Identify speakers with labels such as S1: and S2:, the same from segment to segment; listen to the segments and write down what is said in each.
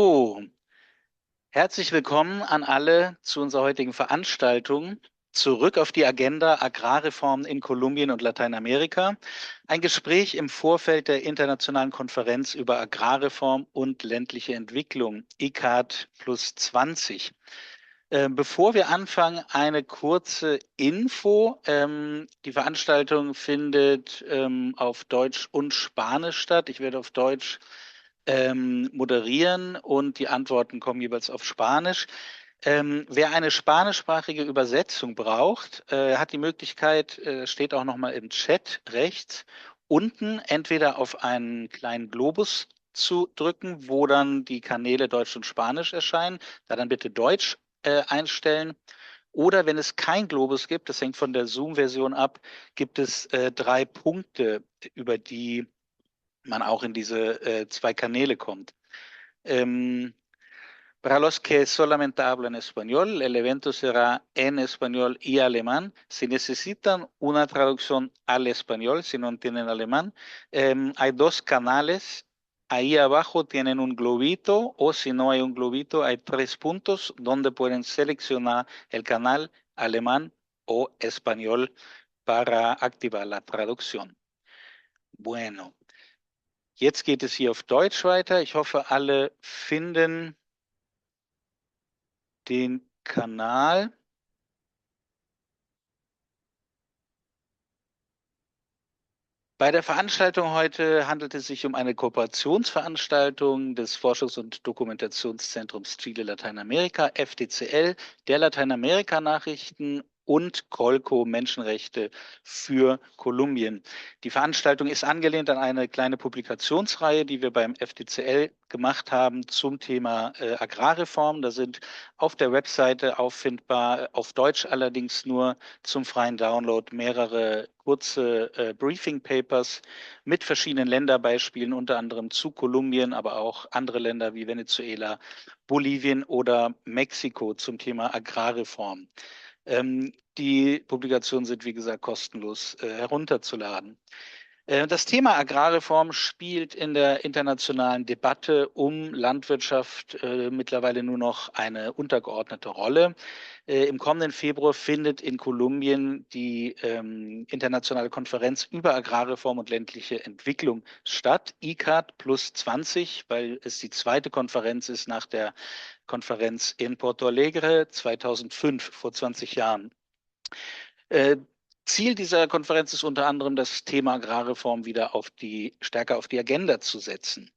S1: Oh, herzlich willkommen an alle zu unserer heutigen Veranstaltung. Zurück auf die Agenda Agrarreformen in Kolumbien und Lateinamerika. Ein Gespräch im Vorfeld der internationalen Konferenz über Agrarreform und ländliche Entwicklung, ICAD plus 20. Bevor wir anfangen, eine kurze Info. Die Veranstaltung findet auf Deutsch und Spanisch statt. Ich werde auf Deutsch moderieren und die Antworten kommen jeweils auf Spanisch. Wer eine spanischsprachige Übersetzung braucht, hat die Möglichkeit, steht auch nochmal im Chat rechts, unten entweder auf einen kleinen Globus zu drücken, wo dann die Kanäle Deutsch und Spanisch erscheinen, da dann bitte Deutsch einstellen. Oder wenn es kein Globus gibt, das hängt von der Zoom-Version ab, gibt es 3 Punkte, über die man auch in diese 2 Kanäle kommt. Ähm, para los que solamente hablan español, el evento será en español y alemán. Si necesitan una traducción al español, si no entienden alemán, hay 2 canales. Ahí abajo tienen un globito o si no hay un globito, hay 3 puntos donde pueden seleccionar el canal alemán o español para activar la traducción. Bueno, jetzt geht es hier auf Deutsch weiter. Ich hoffe, alle finden den Kanal. Bei der Veranstaltung heute handelt es sich um eine Kooperationsveranstaltung des Forschungs- und Dokumentationszentrums Chile Lateinamerika, FDCL, der Lateinamerika-Nachrichten und Colco Menschenrechte für Kolumbien. Die Veranstaltung ist angelehnt an eine kleine Publikationsreihe, die wir beim FDCL gemacht haben zum Thema Agrarreform. Da sind auf der Webseite auffindbar, auf Deutsch allerdings nur zum freien Download mehrere kurze Briefing Papers mit verschiedenen Länderbeispielen, unter anderem zu Kolumbien, aber auch andere Länder wie Venezuela, Bolivien oder Mexiko zum Thema Agrarreform. Die Publikationen sind, wie gesagt, kostenlos herunterzuladen. Das Thema Agrarreform spielt in der internationalen Debatte um Landwirtschaft mittlerweile nur noch eine untergeordnete Rolle. Im kommenden Februar findet in Kolumbien die internationale Konferenz über Agrarreform und ländliche Entwicklung statt, ICAD plus 20, weil es die zweite Konferenz ist nach der Konferenz in Porto Alegre 2005, vor 20 Jahren. Ziel dieser Konferenz ist unter anderem, das Thema Agrarreform wieder stärker auf die Agenda zu setzen.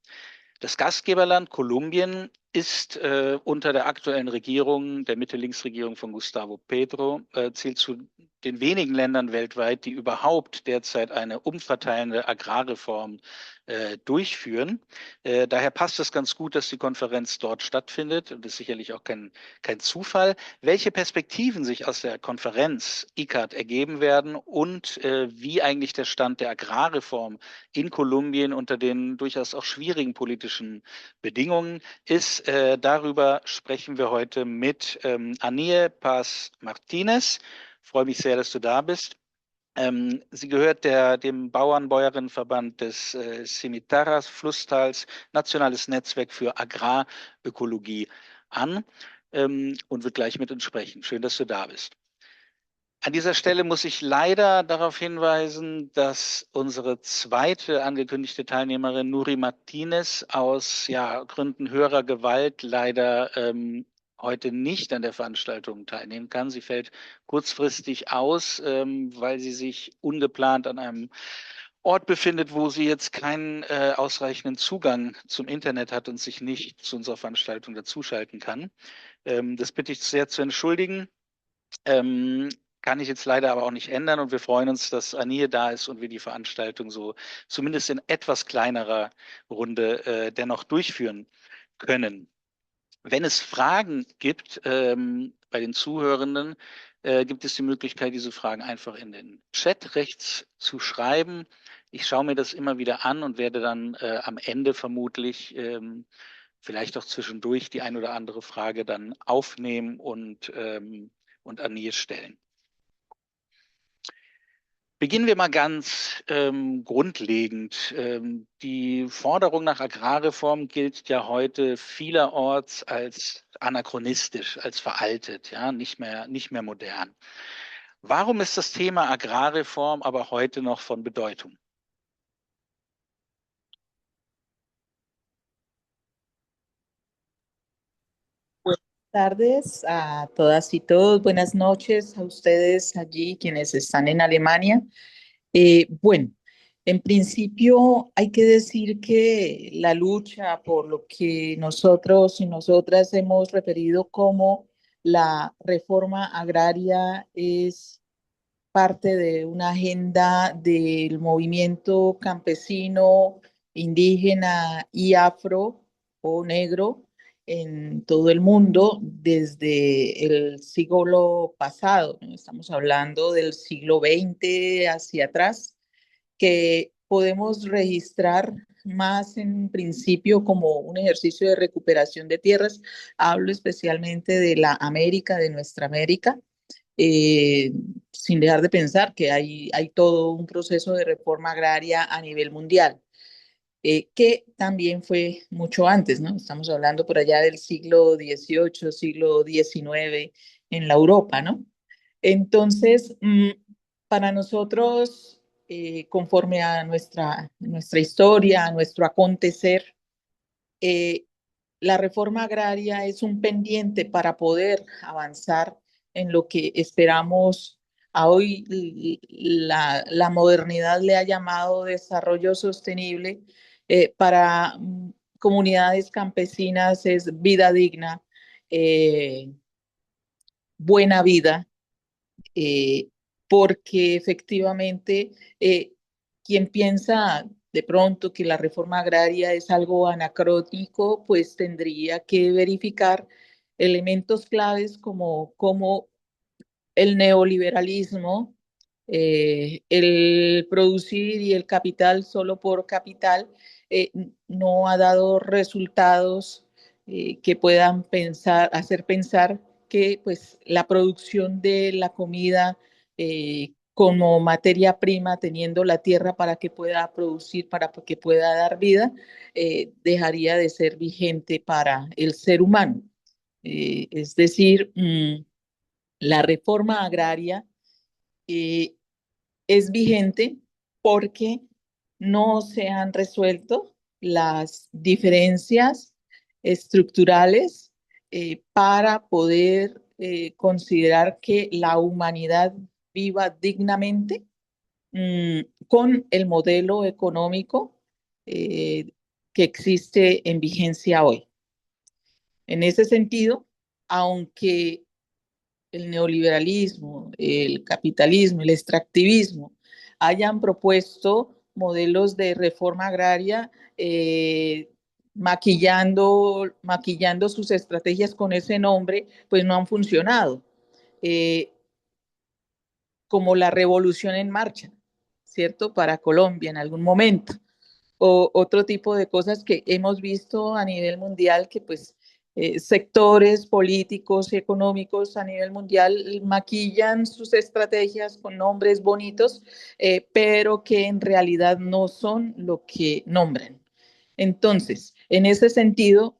S1: Das Gastgeberland Kolumbien ist unter der aktuellen Regierung, der Mitte-Links-Regierung von Gustavo Petro, zählt zu den wenigen Ländern weltweit, die überhaupt derzeit eine umverteilende Agrarreform durchführen. Daher passt es ganz gut, dass die Konferenz dort stattfindet und ist sicherlich auch kein Zufall. Welche Perspektiven sich aus der Konferenz ICAD ergeben werden und wie eigentlich der Stand der Agrarreform in Kolumbien unter den durchaus auch schwierigen politischen Bedingungen ist. Darüber sprechen wir heute mit Anie Paz Martinez. Ich freue mich sehr, dass du da bist. Sie gehört dem Bauern-Bäuerinnenverband des Cimitarras Flusstals, Nationales Netzwerk für Agrarökologie an und wird gleich mit uns sprechen. Schön, dass du da bist. An dieser Stelle muss ich leider darauf hinweisen, dass unsere zweite angekündigte Teilnehmerin Nuri Martinez aus Gründen höherer Gewalt leider heute nicht an der Veranstaltung teilnehmen kann. Sie fällt kurzfristig aus, weil sie sich ungeplant an einem Ort befindet, wo sie jetzt keinen ausreichenden Zugang zum Internet hat und sich nicht zu unserer Veranstaltung dazuschalten kann. Das bitte ich sehr zu entschuldigen. Kann ich jetzt leider aber auch nicht ändern und wir freuen uns, dass Anie da ist und wir die Veranstaltung so zumindest in etwas kleinerer Runde dennoch durchführen können. Wenn es Fragen gibt bei den Zuhörenden, gibt es die Möglichkeit, diese Fragen einfach in den Chat rechts zu schreiben. Ich schaue mir das immer wieder an und werde dann am Ende vermutlich vielleicht auch zwischendurch die ein oder andere Frage dann aufnehmen und Anie stellen. Beginnen wir mal ganz grundlegend. Die Forderung nach Agrarreform gilt ja heute vielerorts als anachronistisch, als veraltet, ja, nicht mehr modern. Warum ist das Thema Agrarreform aber heute noch von Bedeutung?
S2: Buenas tardes a todas y todos. Buenas noches a ustedes allí, quienes están en Alemania. Bueno, en principio hay que decir que la lucha por lo que nosotros y nosotras hemos referido como la reforma agraria es parte de una agenda del movimiento campesino, indígena y afro o negro en todo el mundo desde el siglo pasado, ¿no? Estamos hablando del siglo XX hacia atrás, que podemos registrar más en principio como un ejercicio de recuperación de tierras. Hablo especialmente de la América, de nuestra América, eh, sin dejar de pensar que hay todo un proceso de reforma agraria a nivel mundial, que también fue mucho antes, ¿no? Estamos hablando por allá del siglo XVIII, siglo XIX en la Europa, ¿no? Entonces, para nosotros, conforme a nuestra historia, a nuestro acontecer, eh, la reforma agraria es un pendiente para poder avanzar en lo que esperamos a hoy la modernidad le ha llamado desarrollo sostenible. Para comunidades campesinas es vida digna, eh, buena vida, eh, porque efectivamente quien piensa de pronto que la reforma agraria es algo anacrónico, pues tendría que verificar elementos claves como el neoliberalismo, el producir y el capital solo por capital, eh, no ha dado resultados que puedan hacer pensar que pues, la producción de la comida como materia prima, teniendo la tierra para que pueda producir, para que pueda dar vida, dejaría de ser vigente para el ser humano. Es decir, la reforma agraria eh, es vigente porque no se han resuelto las diferencias estructurales para poder considerar que la humanidad viva dignamente con el modelo económico eh, que existe en vigencia hoy. En ese sentido, aunque el neoliberalismo, el capitalismo, el extractivismo, hayan propuesto modelos de reforma agraria maquillando sus estrategias con ese nombre, pues no han funcionado. Eh, como la revolución en marcha, ¿cierto? Para Colombia en algún momento o otro tipo de cosas que hemos visto a nivel mundial que pues sectores políticos y económicos a nivel mundial maquillan sus estrategias con nombres bonitos, pero que en realidad no son lo que nombran. Entonces, en ese sentido,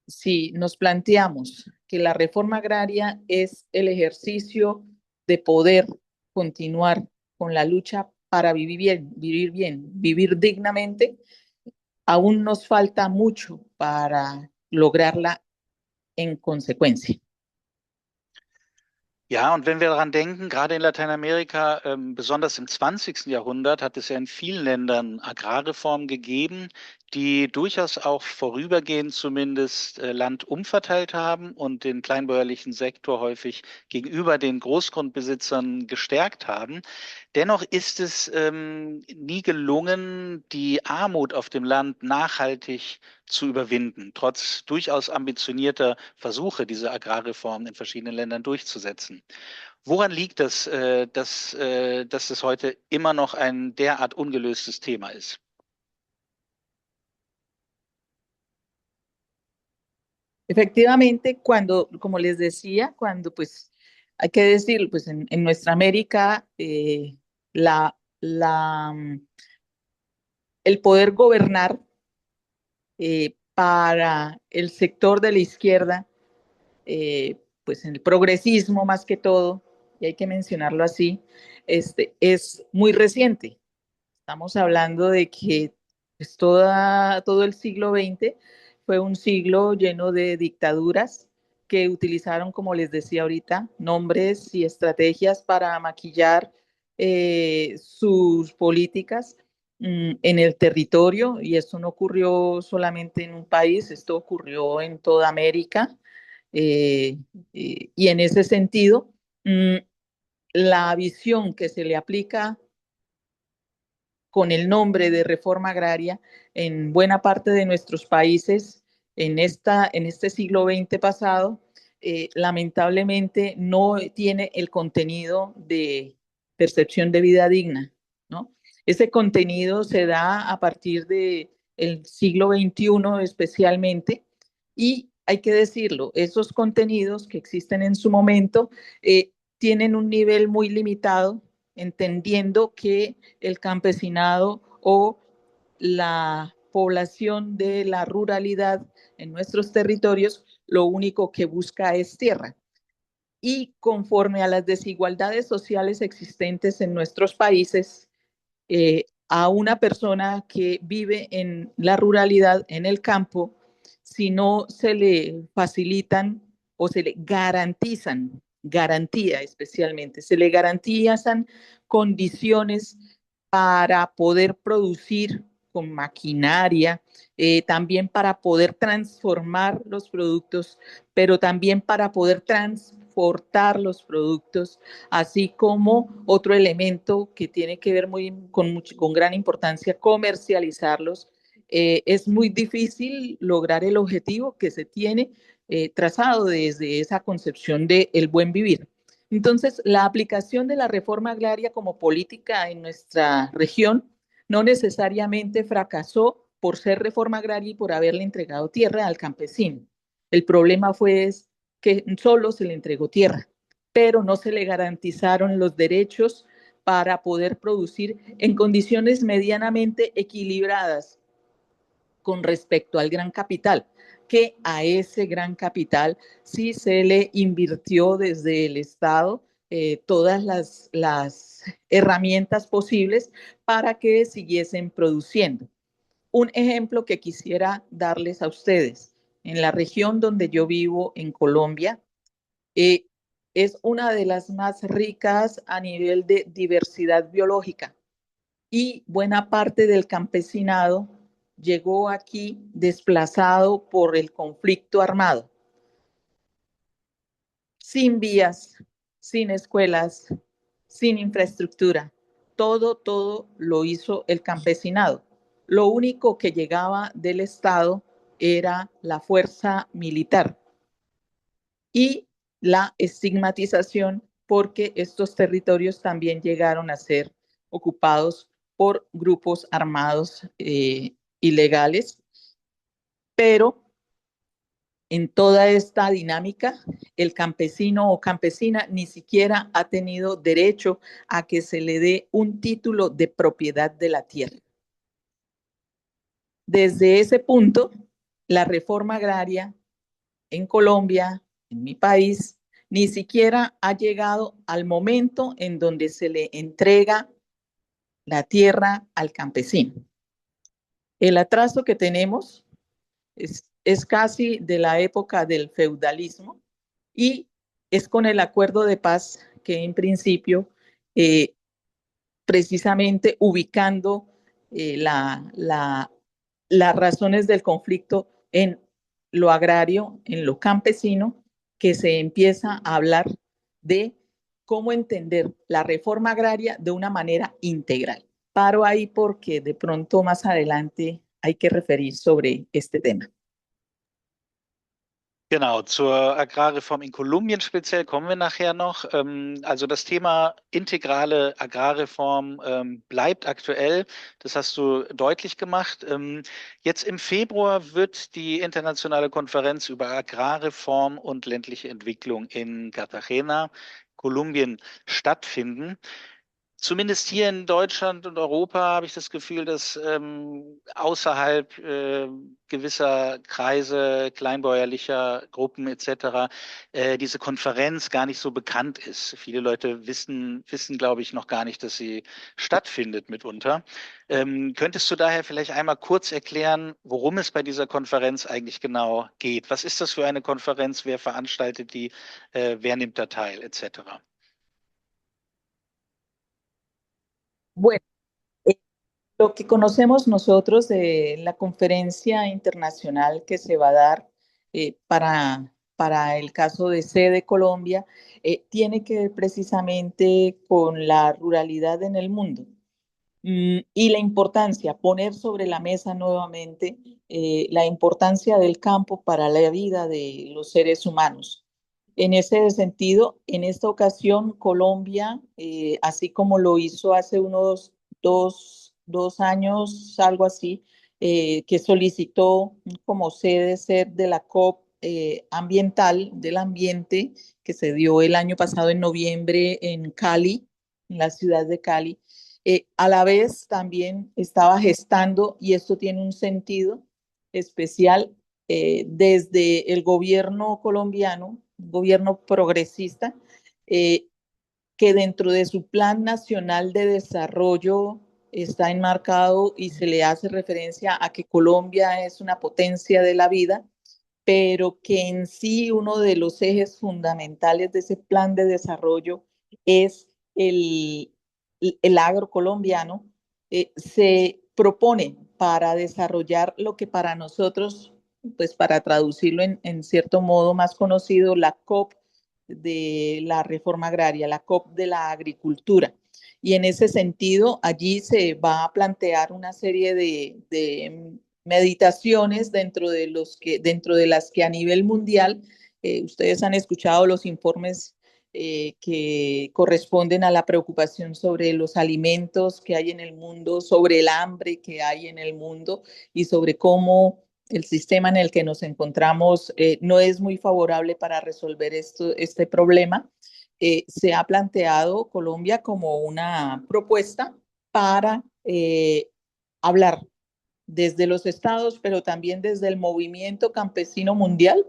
S2: si nos planteamos que la reforma agraria es el ejercicio de poder continuar con la lucha para vivir bien, vivir dignamente, aún nos falta mucho para lograrla en consecuencia.
S1: Ja, und wenn wir daran denken, gerade in Lateinamerika, besonders im 20. Jahrhundert, hat es ja in vielen Ländern Agrarreformen gegeben, die durchaus auch vorübergehend zumindest Land umverteilt haben und den kleinbäuerlichen Sektor häufig gegenüber den Großgrundbesitzern gestärkt haben. Dennoch ist es nie gelungen, die Armut auf dem Land nachhaltig zu überwinden, trotz durchaus ambitionierter Versuche, diese Agrarreformen in verschiedenen Ländern durchzusetzen. Woran liegt das, dass es heute immer noch ein derart ungelöstes Thema ist?
S2: Efectivamente, cuando, como les decía, cuando pues hay que decir, pues en nuestra América, la la, el poder gobernar para el sector de la izquierda, pues en el progresismo más que todo, y hay que mencionarlo así, es muy reciente. Estamos hablando de que pues, todo el siglo XX fue un siglo lleno de dictaduras que utilizaron, como les decía ahorita, nombres y estrategias para maquillar sus políticas en el territorio, y esto no ocurrió solamente en un país, esto ocurrió en toda América. eh, y en ese sentido, la visión que se le aplica con el nombre de reforma agraria en buena parte de nuestros países en este siglo XX pasado, lamentablemente no tiene el contenido de percepción de vida digna, ¿no? Ese contenido se da a partir del siglo XXI especialmente, y hay que decirlo, esos contenidos que existen en su momento tienen un nivel muy limitado, entendiendo que el campesinado o la población de la ruralidad en nuestros territorios lo único que busca es tierra. Y conforme a las desigualdades sociales existentes en nuestros países, a una persona que vive en la ruralidad, en el campo, si no se le facilitan o se le garantizan, garantía especialmente, se le garantizan condiciones para poder producir con maquinaria, también para poder transformar los productos, pero también para poder transportar los productos, así como otro elemento que tiene que ver con gran importancia, comercializarlos. Es muy difícil lograr el objetivo que se tiene trazado desde esa concepción de el buen vivir. Entonces, la aplicación de la reforma agraria como política en nuestra región no necesariamente fracasó por ser reforma agraria y por haberle entregado tierra al campesino. El problema fue que solo se le entregó tierra, pero no se le garantizaron los derechos para poder producir en condiciones medianamente equilibradas con respecto al gran capital, que a ese gran capital sí se le invirtió desde el Estado todas las herramientas posibles para que siguiesen produciendo. Un ejemplo que quisiera darles a ustedes, en la región donde yo vivo, en Colombia, eh, es una de las más ricas a nivel de diversidad biológica, y buena parte del campesinado llegó aquí desplazado por el conflicto armado, sin vías, sin escuelas, sin infraestructura. Todo lo hizo el campesinado. Lo único que llegaba del Estado era la fuerza militar y la estigmatización, porque estos territorios también llegaron a ser ocupados por grupos armados ilegales, pero en toda esta dinámica, el campesino o campesina ni siquiera ha tenido derecho a que se le dé un título de propiedad de la tierra. Desde ese punto, la reforma agraria en Colombia, en mi país, ni siquiera ha llegado al momento en donde se le entrega la tierra al campesino. El atraso que tenemos es casi de la época del feudalismo, y es con el acuerdo de paz que en principio, precisamente ubicando las razones del conflicto en lo agrario, en lo campesino, que se empieza a hablar de cómo entender la reforma agraria de una manera integral. Paro ahí porque de pronto más adelante hay que referir sobre este tema.
S1: Genau, zur Agrarreform in Kolumbien speziell kommen wir nachher noch. Also das Thema integrale Agrarreform bleibt aktuell. Das hast du deutlich gemacht. Jetzt im Februar wird die internationale Konferenz über Agrarreform und ländliche Entwicklung in Cartagena, Kolumbien, stattfinden. zumindest hier in Deutschland und Europa habe ich das Gefühl, dass außerhalb gewisser Kreise, kleinbäuerlicher Gruppen etc. Diese Konferenz gar nicht so bekannt ist. Viele Leute wissen, glaube ich, noch gar nicht, dass sie stattfindet mitunter. Könntest du daher vielleicht einmal kurz erklären, worum es bei dieser Konferenz eigentlich genau geht? Was ist das für eine Konferenz? Wer veranstaltet die? Wer nimmt da teil, etc.?
S2: Bueno, eh, lo que conocemos nosotros de la conferencia internacional que se va a dar para el caso de sede Colombia, tiene que ver precisamente con la ruralidad en el mundo. Y la importancia, poner sobre la mesa nuevamente la importancia del campo para la vida de los seres humanos. En ese sentido, en esta ocasión, Colombia, así como lo hizo hace unos dos años, algo así, que solicitó como sede ser de la COP ambiental, del ambiente, que se dio el año pasado en noviembre en Cali, en la ciudad de Cali. A la vez también estaba gestando, y esto tiene un sentido especial, desde el gobierno colombiano, gobierno progresista, eh, que dentro de su Plan Nacional de Desarrollo está enmarcado y se le hace referencia a que Colombia es una potencia de la vida, pero que en sí uno de los ejes fundamentales de ese plan de desarrollo es el agro colombiano. Se propone para desarrollar lo que para nosotros, pues para traducirlo en cierto modo más conocido, la COP de la reforma agraria, la COP de la agricultura. Y en ese sentido, allí se va a plantear una serie de meditaciones dentro de las que a nivel mundial, ustedes han escuchado los informes que corresponden a la preocupación sobre los alimentos que hay en el mundo, sobre el hambre que hay en el mundo y sobre cómo el sistema en el que nos encontramos no es muy favorable para resolver este problema. Se ha planteado Colombia como una propuesta para hablar desde los estados, pero también desde el movimiento campesino mundial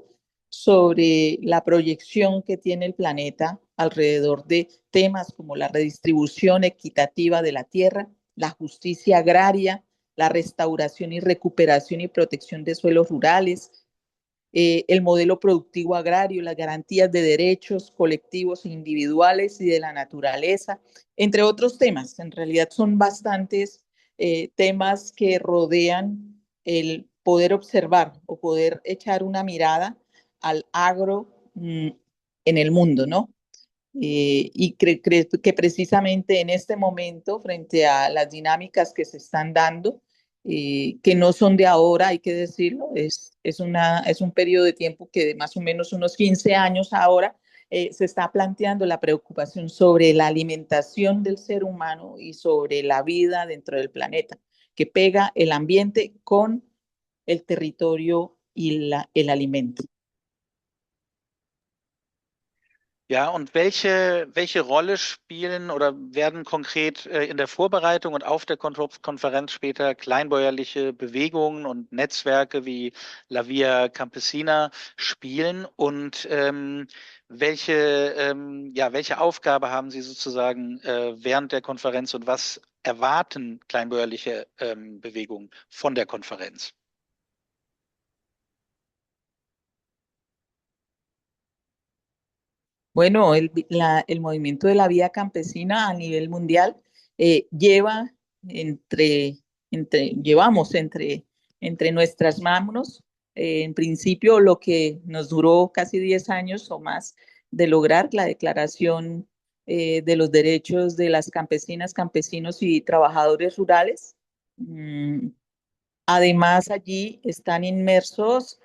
S2: sobre la proyección que tiene el planeta alrededor de temas como la redistribución equitativa de la tierra, la justicia agraria, la restauración y recuperación y protección de suelos rurales, el modelo productivo agrario, las garantías de derechos colectivos e individuales y de la naturaleza, entre otros temas. En realidad son bastantes temas que rodean el poder observar o poder echar una mirada al agro en el mundo, ¿no? Y creo que precisamente en este momento, frente a las dinámicas que se están dando, que no son de ahora, hay que decirlo, es un periodo de tiempo que de más o menos unos 15 años ahora se está planteando la preocupación sobre la alimentación del ser humano y sobre la vida dentro del planeta, que pega el ambiente con el territorio y el alimento.
S1: Ja, und welche Rolle spielen oder werden konkret in der Vorbereitung und auf der Konferenz später kleinbäuerliche Bewegungen und Netzwerke wie La Via Campesina spielen? Und welche Aufgabe haben Sie sozusagen während der Konferenz und was erwarten kleinbäuerliche Bewegungen von der Konferenz?
S2: Bueno, el movimiento de la vía campesina a nivel mundial lleva entre, llevamos entre nuestras manos, en principio, lo que nos duró casi 10 años o más de lograr la declaración de los derechos de las campesinas, campesinos y trabajadores rurales. Además, allí están inmersos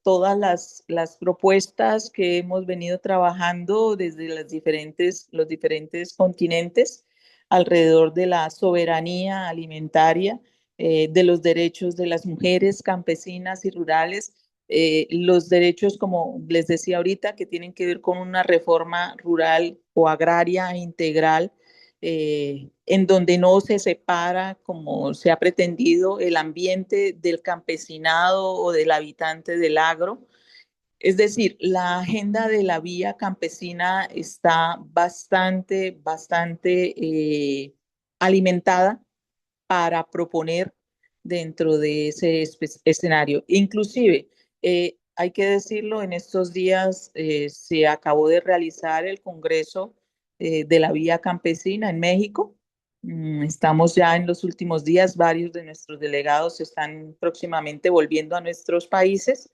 S2: todas las propuestas que hemos venido trabajando desde los diferentes continentes alrededor de la soberanía alimentaria, de los derechos de las mujeres campesinas y rurales, los derechos, como les decía ahorita, que tienen que ver con una reforma rural o agraria integral, en donde no se separa, como se ha pretendido, el ambiente del campesinado o del habitante del agro. Es decir, la agenda de la vía campesina está bastante alimentada para proponer dentro de ese escenario. Inclusive, hay que decirlo, en estos días se acabó de realizar el Congreso de la Vía Campesina en México. Estamos ya en los últimos días, varios de nuestros delegados están próximamente volviendo a nuestros países,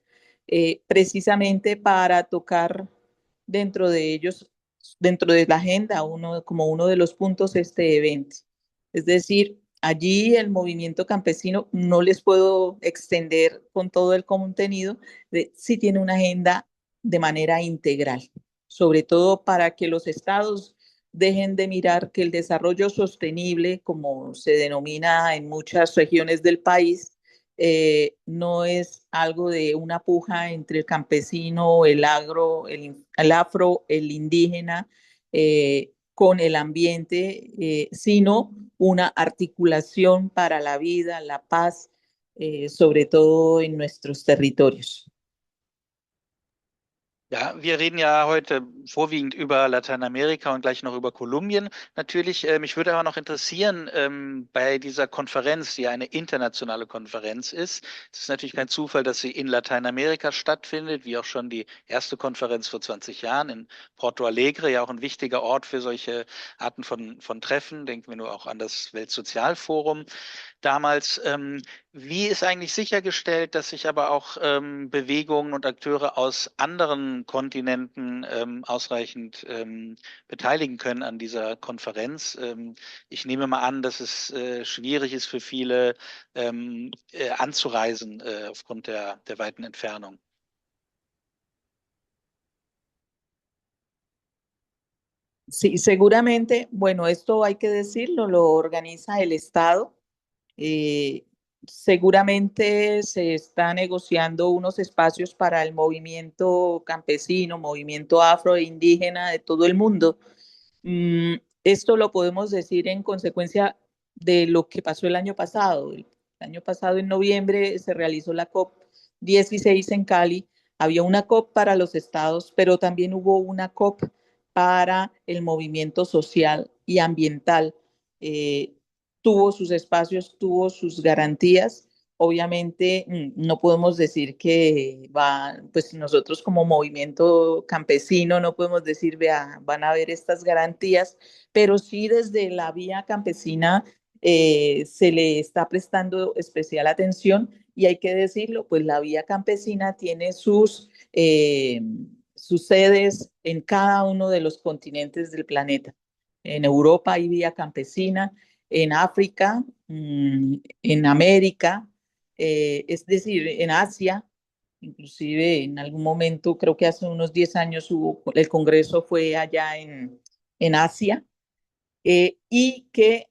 S2: precisamente para tocar dentro de ellos, dentro de la agenda, como uno de los puntos este evento. Es decir, allí el movimiento campesino no les puedo extender con todo el contenido, sí tiene una agenda de manera integral, sobre todo para que los estados dejen de mirar que el desarrollo sostenible, como se denomina en muchas regiones del país, no es algo de una puja entre el campesino, el agro, el afro, el indígena, con el ambiente, sino una articulación para la vida, la paz, sobre todo en nuestros territorios.
S1: Ja, wir reden ja heute vorwiegend über Lateinamerika und gleich noch über Kolumbien. Natürlich, mich würde aber noch interessieren, bei dieser Konferenz, die ja eine internationale Konferenz ist, es ist natürlich kein Zufall, dass sie in Lateinamerika stattfindet, wie auch schon die erste Konferenz vor 20 Jahren in Porto Alegre, ja auch ein wichtiger Ort für solche Arten von Treffen. Denken wir nur auch an das Weltsozialforum damals. Wie ist eigentlich sichergestellt, dass sich aber auch Bewegungen und Akteure aus anderen Kontinenten ausreichend beteiligen können an dieser Konferenz? Ich nehme mal an, dass es schwierig ist für viele anzureisen aufgrund der weiten Entfernung.
S2: Sí, seguramente, bueno, esto hay que decirlo, lo organiza el Estado. Eh, Seguramente se está negociando unos espacios para el movimiento campesino, movimiento afro e indígena de todo el mundo. Esto lo podemos decir en consecuencia de lo que pasó el año pasado. El año pasado, en noviembre, se realizó la COP 16 en Cali. Había una COP para los estados, pero también hubo una COP para el movimiento social y ambiental. Eh, Tuvo sus espacios, tuvo sus garantías. Obviamente no podemos decir que pues nosotros como movimiento campesino no podemos decir, vea, van a haber estas garantías, pero sí desde la vía campesina se le está prestando especial atención y hay que decirlo, pues la vía campesina tiene sus sedes en cada uno de los continentes del planeta. En Europa hay vía campesina, en África, en América, es decir, en Asia, inclusive en algún momento, creo que hace unos 10 años el Congreso fue allá en Asia, y que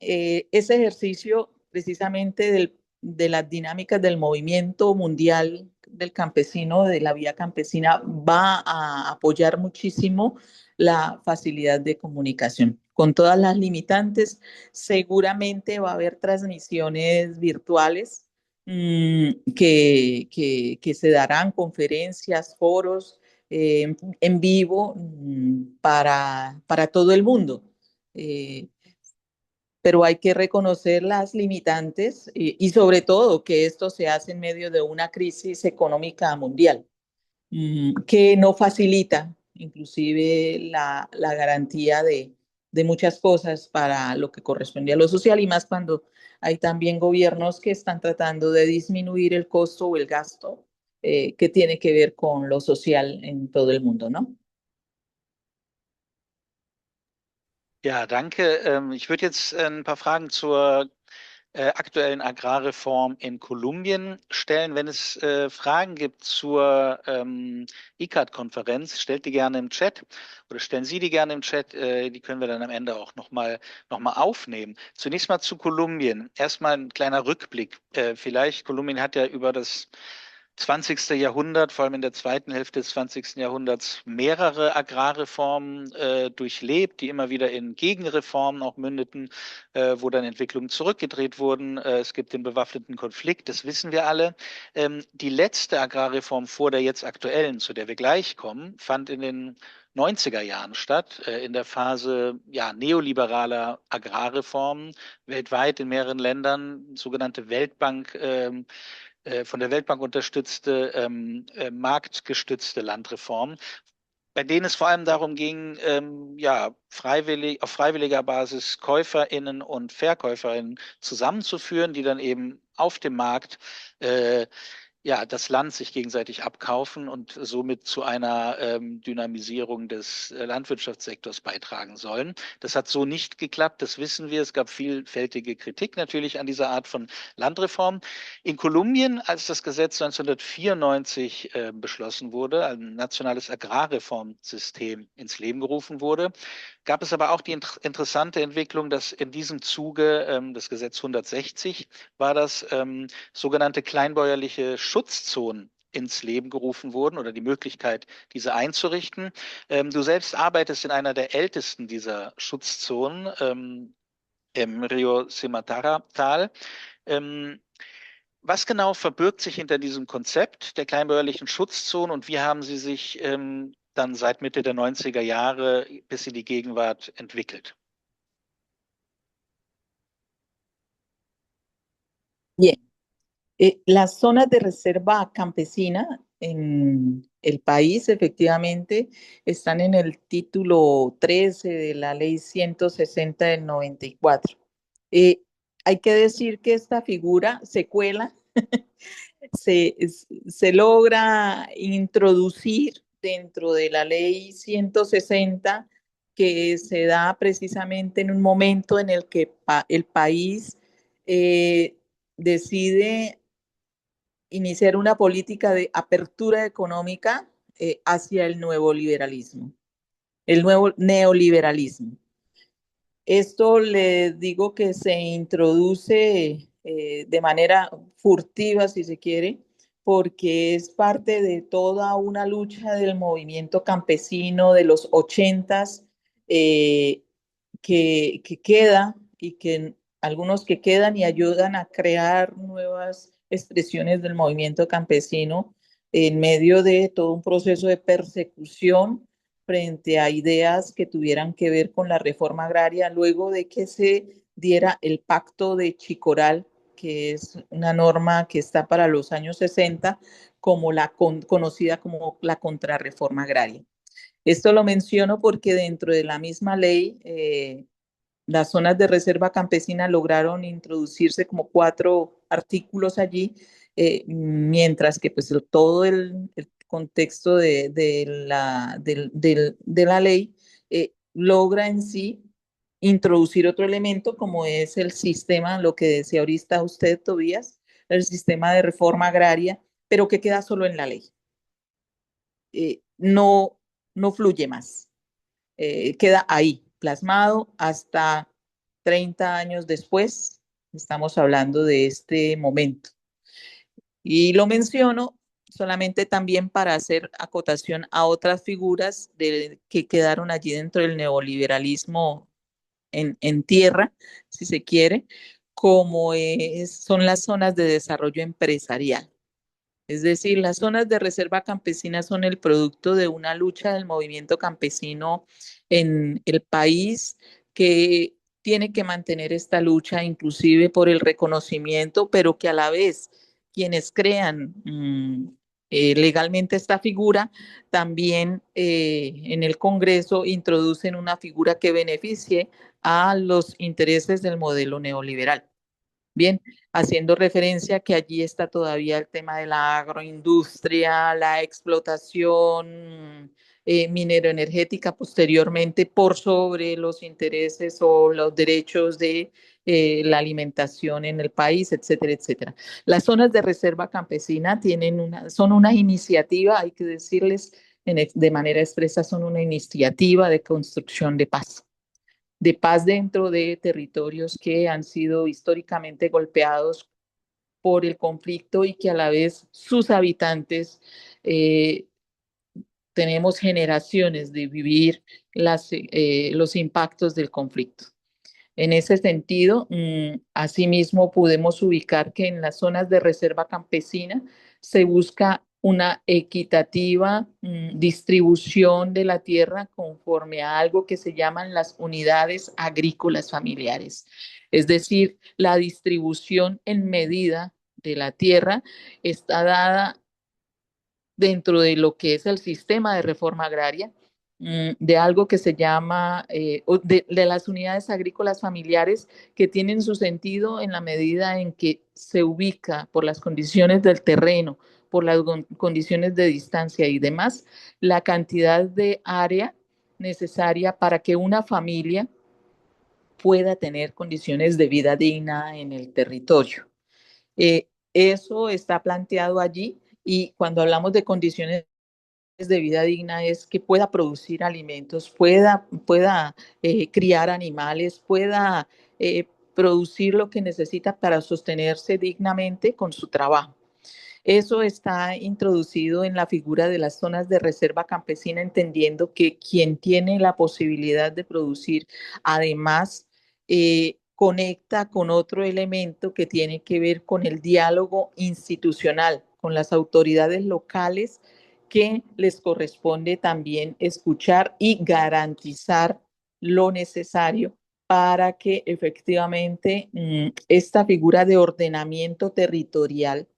S2: ese ejercicio precisamente de las dinámicas del movimiento mundial del campesino, de la vía campesina, va a apoyar muchísimo la facilidad de comunicación. Con todas las limitantes, seguramente va a haber transmisiones virtuales que se darán, conferencias, foros en vivo para todo el mundo. Eh, pero hay que reconocer las limitantes y sobre todo que esto se hace en medio de una crisis económica mundial que no facilita inclusive la garantía de muchas cosas para lo que corresponde a lo social y más cuando hay también gobiernos que están tratando de disminuir el costo o el gasto que tiene que ver con lo social en todo el mundo, ¿no?
S1: Ja, danke. Ich würde jetzt ein paar Fragen zur aktuellen Agrarreform in Kolumbien stellen. Wenn es Fragen gibt zur ICCAT-Konferenz, stellt die gerne im Chat oder stellen Sie die gerne im Chat. Die können wir dann am Ende auch noch mal aufnehmen. Zunächst mal zu Kolumbien. Erstmal ein kleiner Rückblick. Vielleicht, Kolumbien hat ja über das 20. Jahrhundert, vor allem in der zweiten Hälfte des 20. Jahrhunderts, mehrere Agrarreformen durchlebt, die immer wieder in Gegenreformen auch mündeten, wo dann Entwicklungen zurückgedreht wurden. Es gibt den bewaffneten Konflikt, das wissen wir alle. Die letzte Agrarreform vor der jetzt aktuellen, zu der wir gleich kommen, fand in den 90er Jahren statt, in der Phase neoliberaler Agrarreformen weltweit in mehreren Ländern, sogenannte Weltbank, von der Weltbank unterstützte, marktgestützte Landreform, bei denen es vor allem darum ging, auf freiwilliger Basis KäuferInnen und VerkäuferInnen zusammenzuführen, die dann eben auf dem Markt das Land sich gegenseitig abkaufen und somit zu einer Dynamisierung des Landwirtschaftssektors beitragen sollen. Das hat so nicht geklappt, das wissen wir. Es gab vielfältige Kritik natürlich an dieser Art von Landreform. In Kolumbien, als das Gesetz 1994 beschlossen wurde, ein nationales Agrarreformsystem ins Leben gerufen wurde, gab es aber auch die interessante Entwicklung, dass in diesem Zuge, das Gesetz 160 war das, sogenannte kleinbäuerliche Schutzzonen ins Leben gerufen wurden oder die Möglichkeit, diese einzurichten. Du selbst arbeitest in einer der ältesten dieser Schutzzonen, im Rio Simatara-Tal. Was genau verbirgt sich hinter diesem Konzept der kleinbäuerlichen Schutzzone und wie haben sie sich dann seit Mitte der 90er Jahre bis in die Gegenwart entwickelt?
S2: Bien, las zonas de reserva campesina en el país efectivamente están en el título 13 de la ley 160 del 94. Eh, Hay que decir que esta figura se cuela, se, se logra introducir dentro de la ley 160 que se da precisamente en un momento en el que el país decide iniciar una política de apertura económica hacia el nuevo liberalismo, el nuevo neoliberalismo. Esto le digo que se introduce de manera furtiva, si se quiere, porque es parte de toda una lucha del movimiento campesino de los 80s que queda y que algunos que quedan y ayudan a crear nuevas expresiones del movimiento campesino en medio de todo un proceso de persecución frente a ideas que tuvieran que ver con la reforma agraria, luego de que se diera el pacto de Chicoral, que es una norma que está para los años 60, como conocida como la contrarreforma agraria. Esto lo menciono porque dentro de la misma ley, las zonas de reserva campesina lograron introducirse como 4 artículos allí, mientras que pues todo el contexto de la ley logra en sí introducir otro elemento como es el sistema, lo que decía ahorita usted, Tobías, el sistema de reforma agraria, pero que queda solo en la ley. No, no fluye más. Queda ahí, plasmado hasta 30 años después. Estamos hablando de este momento. Y lo menciono solamente también para hacer acotación a otras figuras que quedaron allí dentro del neoliberalismo en tierra, si se quiere, como son las zonas de desarrollo empresarial. Es decir, las zonas de reserva campesina son el producto de una lucha del movimiento campesino en el país que tiene que mantener esta lucha inclusive por el reconocimiento, pero que a la vez quienes crean legalmente esta figura también en el Congreso introducen una figura que beneficie a los intereses del modelo neoliberal. Bien, haciendo referencia que allí está todavía el tema de la agroindustria, la explotación minero-energética posteriormente por sobre los intereses o los derechos de la alimentación en el país, etcétera, etcétera. Las zonas de reserva campesina son una iniciativa, hay que decirles de manera expresa, son una iniciativa de construcción de paz dentro de territorios que han sido históricamente golpeados por el conflicto y que a la vez sus habitantes tenemos generaciones de vivir los impactos del conflicto. En ese sentido, asimismo, podemos ubicar que en las zonas de reserva campesina se busca una equitativa distribución de la tierra conforme a algo que se llaman las unidades agrícolas familiares. Es decir, la distribución en medida de la tierra está dada dentro de lo que es el sistema de reforma agraria, de algo que se llama, de las unidades agrícolas familiares que tienen su sentido en la medida en que se ubica por las condiciones del terreno, por las condiciones de distancia y demás, la cantidad de área necesaria para que una familia pueda tener condiciones de vida digna en el territorio. Eso está planteado allí y cuando hablamos de condiciones de vida digna es que pueda producir alimentos, pueda criar animales, pueda producir lo que necesita para sostenerse dignamente con su trabajo. Eso está introducido en la figura de las zonas de reserva campesina, entendiendo que quien tiene la posibilidad de producir, además, conecta con otro elemento que tiene que ver con el diálogo institucional, con las autoridades locales que les corresponde también escuchar y garantizar lo necesario para que efectivamente esta figura de ordenamiento territorial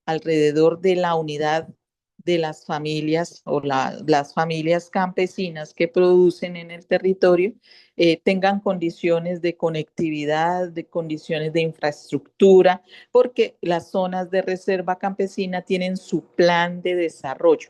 S2: alrededor de la unidad de las familias o las familias campesinas que producen en el territorio tengan condiciones de conectividad, de condiciones de infraestructura, porque las zonas de reserva campesina tienen su plan de desarrollo,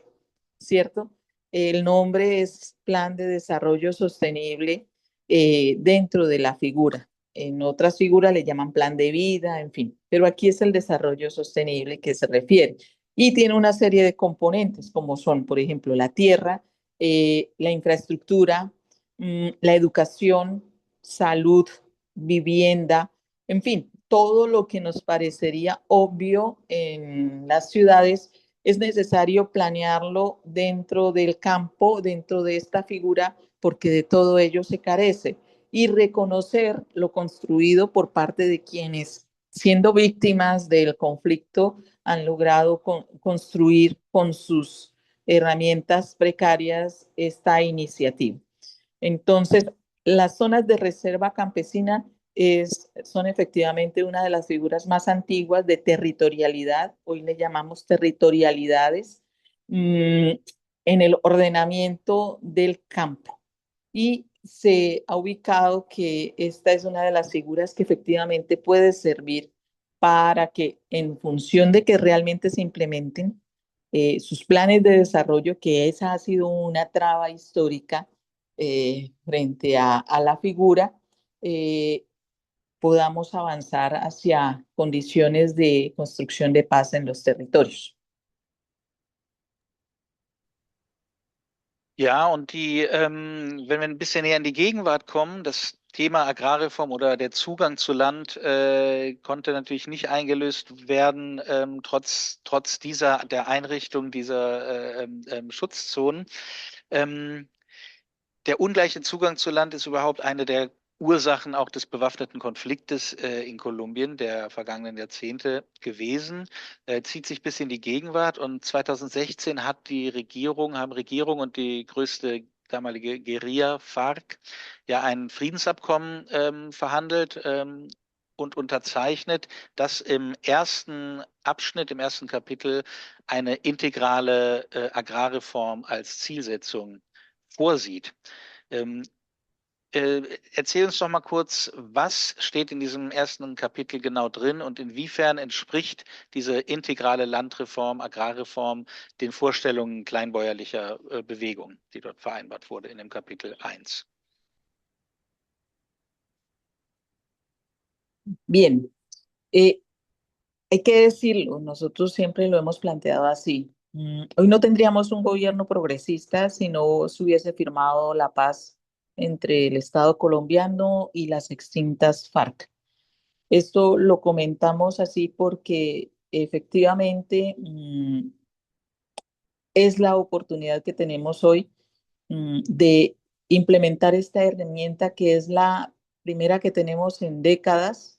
S2: ¿cierto? El nombre es Plan de Desarrollo Sostenible dentro de la figura. En otras figuras le llaman plan de vida, en fin, pero aquí es el desarrollo sostenible que se refiere. Y tiene una serie de componentes, como son, por ejemplo, la tierra, la infraestructura, la educación, salud, vivienda, en fin, todo lo que nos parecería obvio en las ciudades es necesario planearlo dentro del campo, dentro de esta figura, porque de todo ello se carece y reconocer lo construido por parte de quienes, siendo víctimas del conflicto, han logrado construir con sus herramientas precarias esta iniciativa. Entonces, las zonas de reserva campesina son efectivamente una de las figuras más antiguas de territorialidad, hoy le llamamos territorialidades, en el ordenamiento del campo. Y se ha ubicado que esta es una de las figuras que efectivamente puede servir para que en función de que realmente se implementen sus planes de desarrollo, que esa ha sido una traba histórica frente a la figura, eh, podamos avanzar hacia condiciones de construcción de paz en los territorios.
S1: Ja, und wenn wir ein bisschen näher in die Gegenwart kommen, das Thema Agrarreform oder der Zugang zu Land konnte natürlich nicht eingelöst werden, trotz der Einrichtung dieser Schutzzonen. Der ungleiche Zugang zu Land ist überhaupt eine der Ursachen auch des bewaffneten Konfliktes in Kolumbien der vergangenen Jahrzehnte gewesen, zieht sich bis in die Gegenwart. Und 2016 haben Regierung und die größte damalige Guerilla FARC ja ein Friedensabkommen verhandelt und unterzeichnet, das im ersten Abschnitt, im ersten Kapitel eine integrale Agrarreform als Zielsetzung vorsieht. Erzähl uns doch mal kurz, was steht in diesem ersten Kapitel genau drin und inwiefern entspricht diese integrale Landreform, Agrarreform den Vorstellungen kleinbäuerlicher Bewegung, die dort vereinbart wurde in dem Kapitel 1.
S2: Bien, hay que decirlo, nosotros siempre lo hemos planteado así. Hoy no tendríamos un gobierno progresista si no se hubiese firmado la paz entre el Estado colombiano y las extintas FARC. Esto lo comentamos así porque efectivamente es la oportunidad que tenemos hoy de implementar esta herramienta que es la primera que tenemos en décadas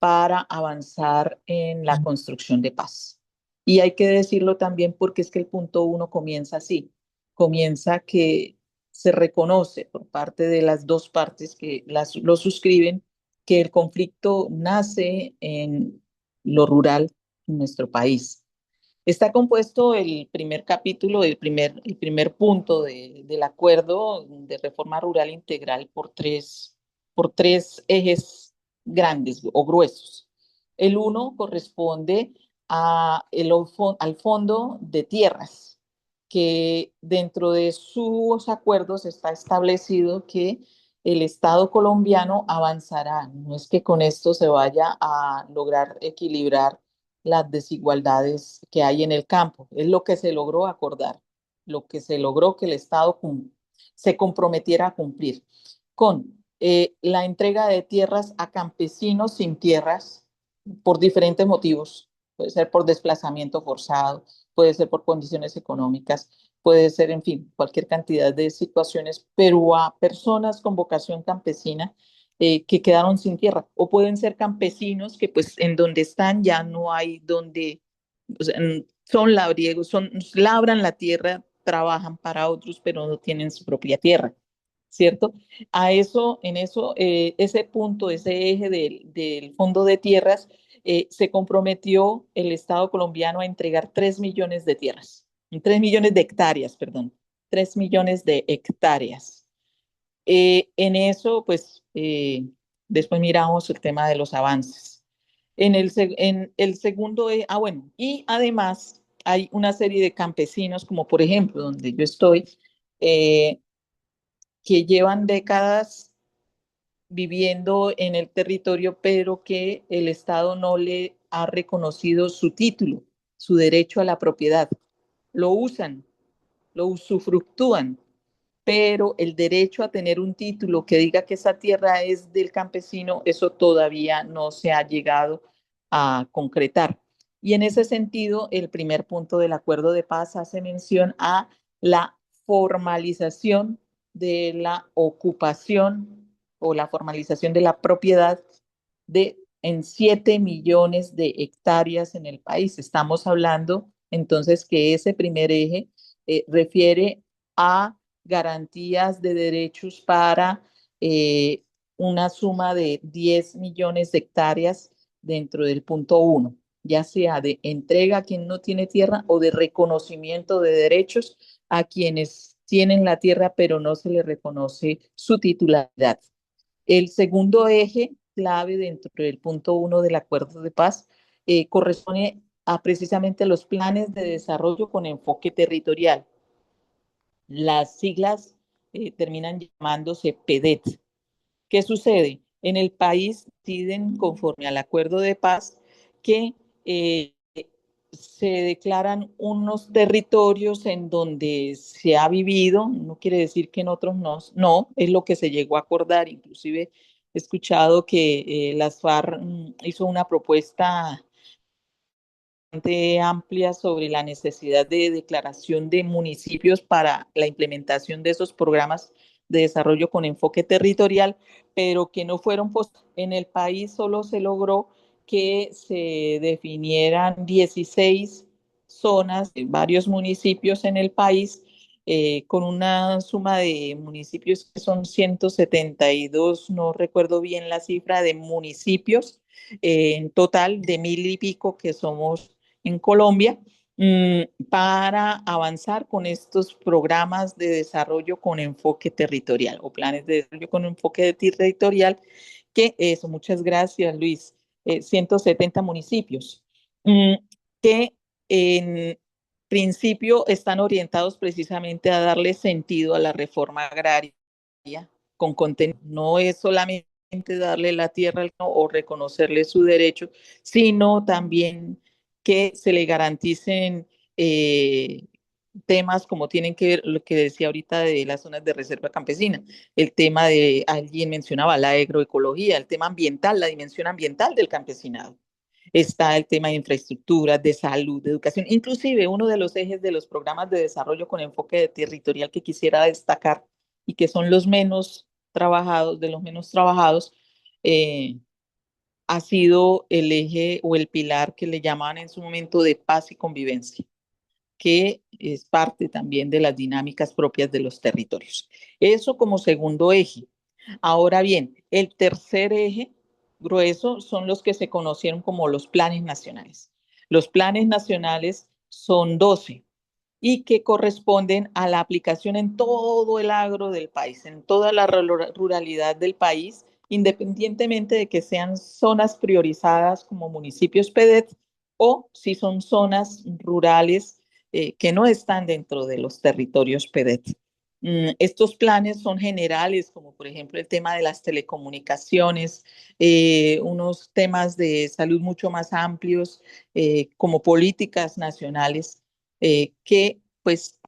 S2: para avanzar en la construcción de paz. Y hay que decirlo también porque es que el punto uno comienza así, comienza que se reconoce por parte de las dos partes que lo suscriben que el conflicto nace en lo rural en nuestro país. Está compuesto el primer capítulo, el primer punto del acuerdo de reforma rural integral por tres ejes grandes o gruesos. El uno corresponde al fondo de tierras, que dentro de sus acuerdos está establecido que el Estado colombiano avanzará. No es que con esto se vaya a lograr equilibrar las desigualdades que hay en el campo. Es lo que se logró acordar, lo que se logró que el Estado se comprometiera a cumplir con la entrega de tierras a campesinos sin tierras por diferentes motivos. Puede ser por desplazamiento forzado, puede ser por condiciones económicas, puede ser, en fin, cualquier cantidad de situaciones, pero a personas con vocación campesina que quedaron sin tierra, o pueden ser campesinos que pues en donde están ya no hay donde, o sea, son labriegos, labran la tierra, trabajan para otros, pero no tienen su propia tierra, ¿cierto? En eso, ese punto, ese eje del Fondo de Tierras, se comprometió el Estado colombiano a entregar 3 millones de tierras, 3 millones de hectáreas, perdón, 3 millones de hectáreas. En eso, pues, después miramos el tema de los avances. En el segundo, bueno, y además hay una serie de campesinos, como por ejemplo, donde yo estoy, eh, que llevan décadas viviendo en el territorio, pero que el Estado no le ha reconocido su título, su derecho a la propiedad. Lo usan, lo usufructúan, pero el derecho a tener un título que diga que esa tierra es del campesino, eso todavía no se ha llegado a concretar. Y en ese sentido, el primer punto del acuerdo de paz hace mención a la formalización de la ocupación o la formalización de la propiedad en 7 millones de hectáreas en el país. Estamos hablando entonces que ese primer eje refiere a garantías de derechos para una suma de 10 millones de hectáreas dentro del punto uno, ya sea de entrega a quien no tiene tierra o de reconocimiento de derechos a quienes tienen la tierra pero no se les reconoce su titularidad. El segundo eje clave dentro del punto uno del acuerdo de paz corresponde a precisamente los planes de desarrollo con enfoque territorial. Las siglas terminan llamándose PEDET. ¿Qué sucede? En el país deciden, conforme al acuerdo de paz, que se declaran unos territorios en donde se ha vivido, no quiere decir que en otros no, no, es lo que se llegó a acordar, inclusive he escuchado que las FARC hizo una propuesta amplia sobre la necesidad de declaración de municipios para la implementación de esos programas de desarrollo con enfoque territorial, pero que no fueron en el país. Solo se logró que se definieran 16 zonas, varios municipios en el país, con una suma de municipios que son 172, no recuerdo bien la cifra de municipios, en total de 1.000 y pico que somos en Colombia, para avanzar con estos programas de desarrollo con enfoque territorial o planes de desarrollo con enfoque territorial, que eso, muchas gracias Luis, 170 municipios, que en principio están orientados precisamente a darle sentido a la reforma agraria con contenido. No es solamente darle la tierra o reconocerle su derecho, sino también que se le garanticen temas como tienen que ver lo que decía ahorita de las zonas de reserva campesina, el tema de, alguien mencionaba la agroecología, el tema ambiental, la dimensión ambiental del campesinado. Está el tema de infraestructura, de salud, de educación, inclusive uno de los ejes de los programas de desarrollo con enfoque territorial que quisiera destacar y que son los menos trabajados, de los menos trabajados, eh, ha sido el eje o el pilar que le llamaban en su momento de paz y convivencia, que es parte también de las dinámicas propias de los territorios. Eso como segundo eje. Ahora bien, el tercer eje grueso son los que se conocieron como los planes nacionales. Los planes nacionales son 12 y que corresponden a la aplicación en todo el agro del país, en toda la ruralidad del país, independientemente de que sean zonas priorizadas como municipios PEDET o si son zonas rurales que no están dentro de los territorios PEDET. Estos planes son generales, como por ejemplo el tema de las telecomunicaciones, unos temas de salud mucho más amplios, como políticas nacionales que pues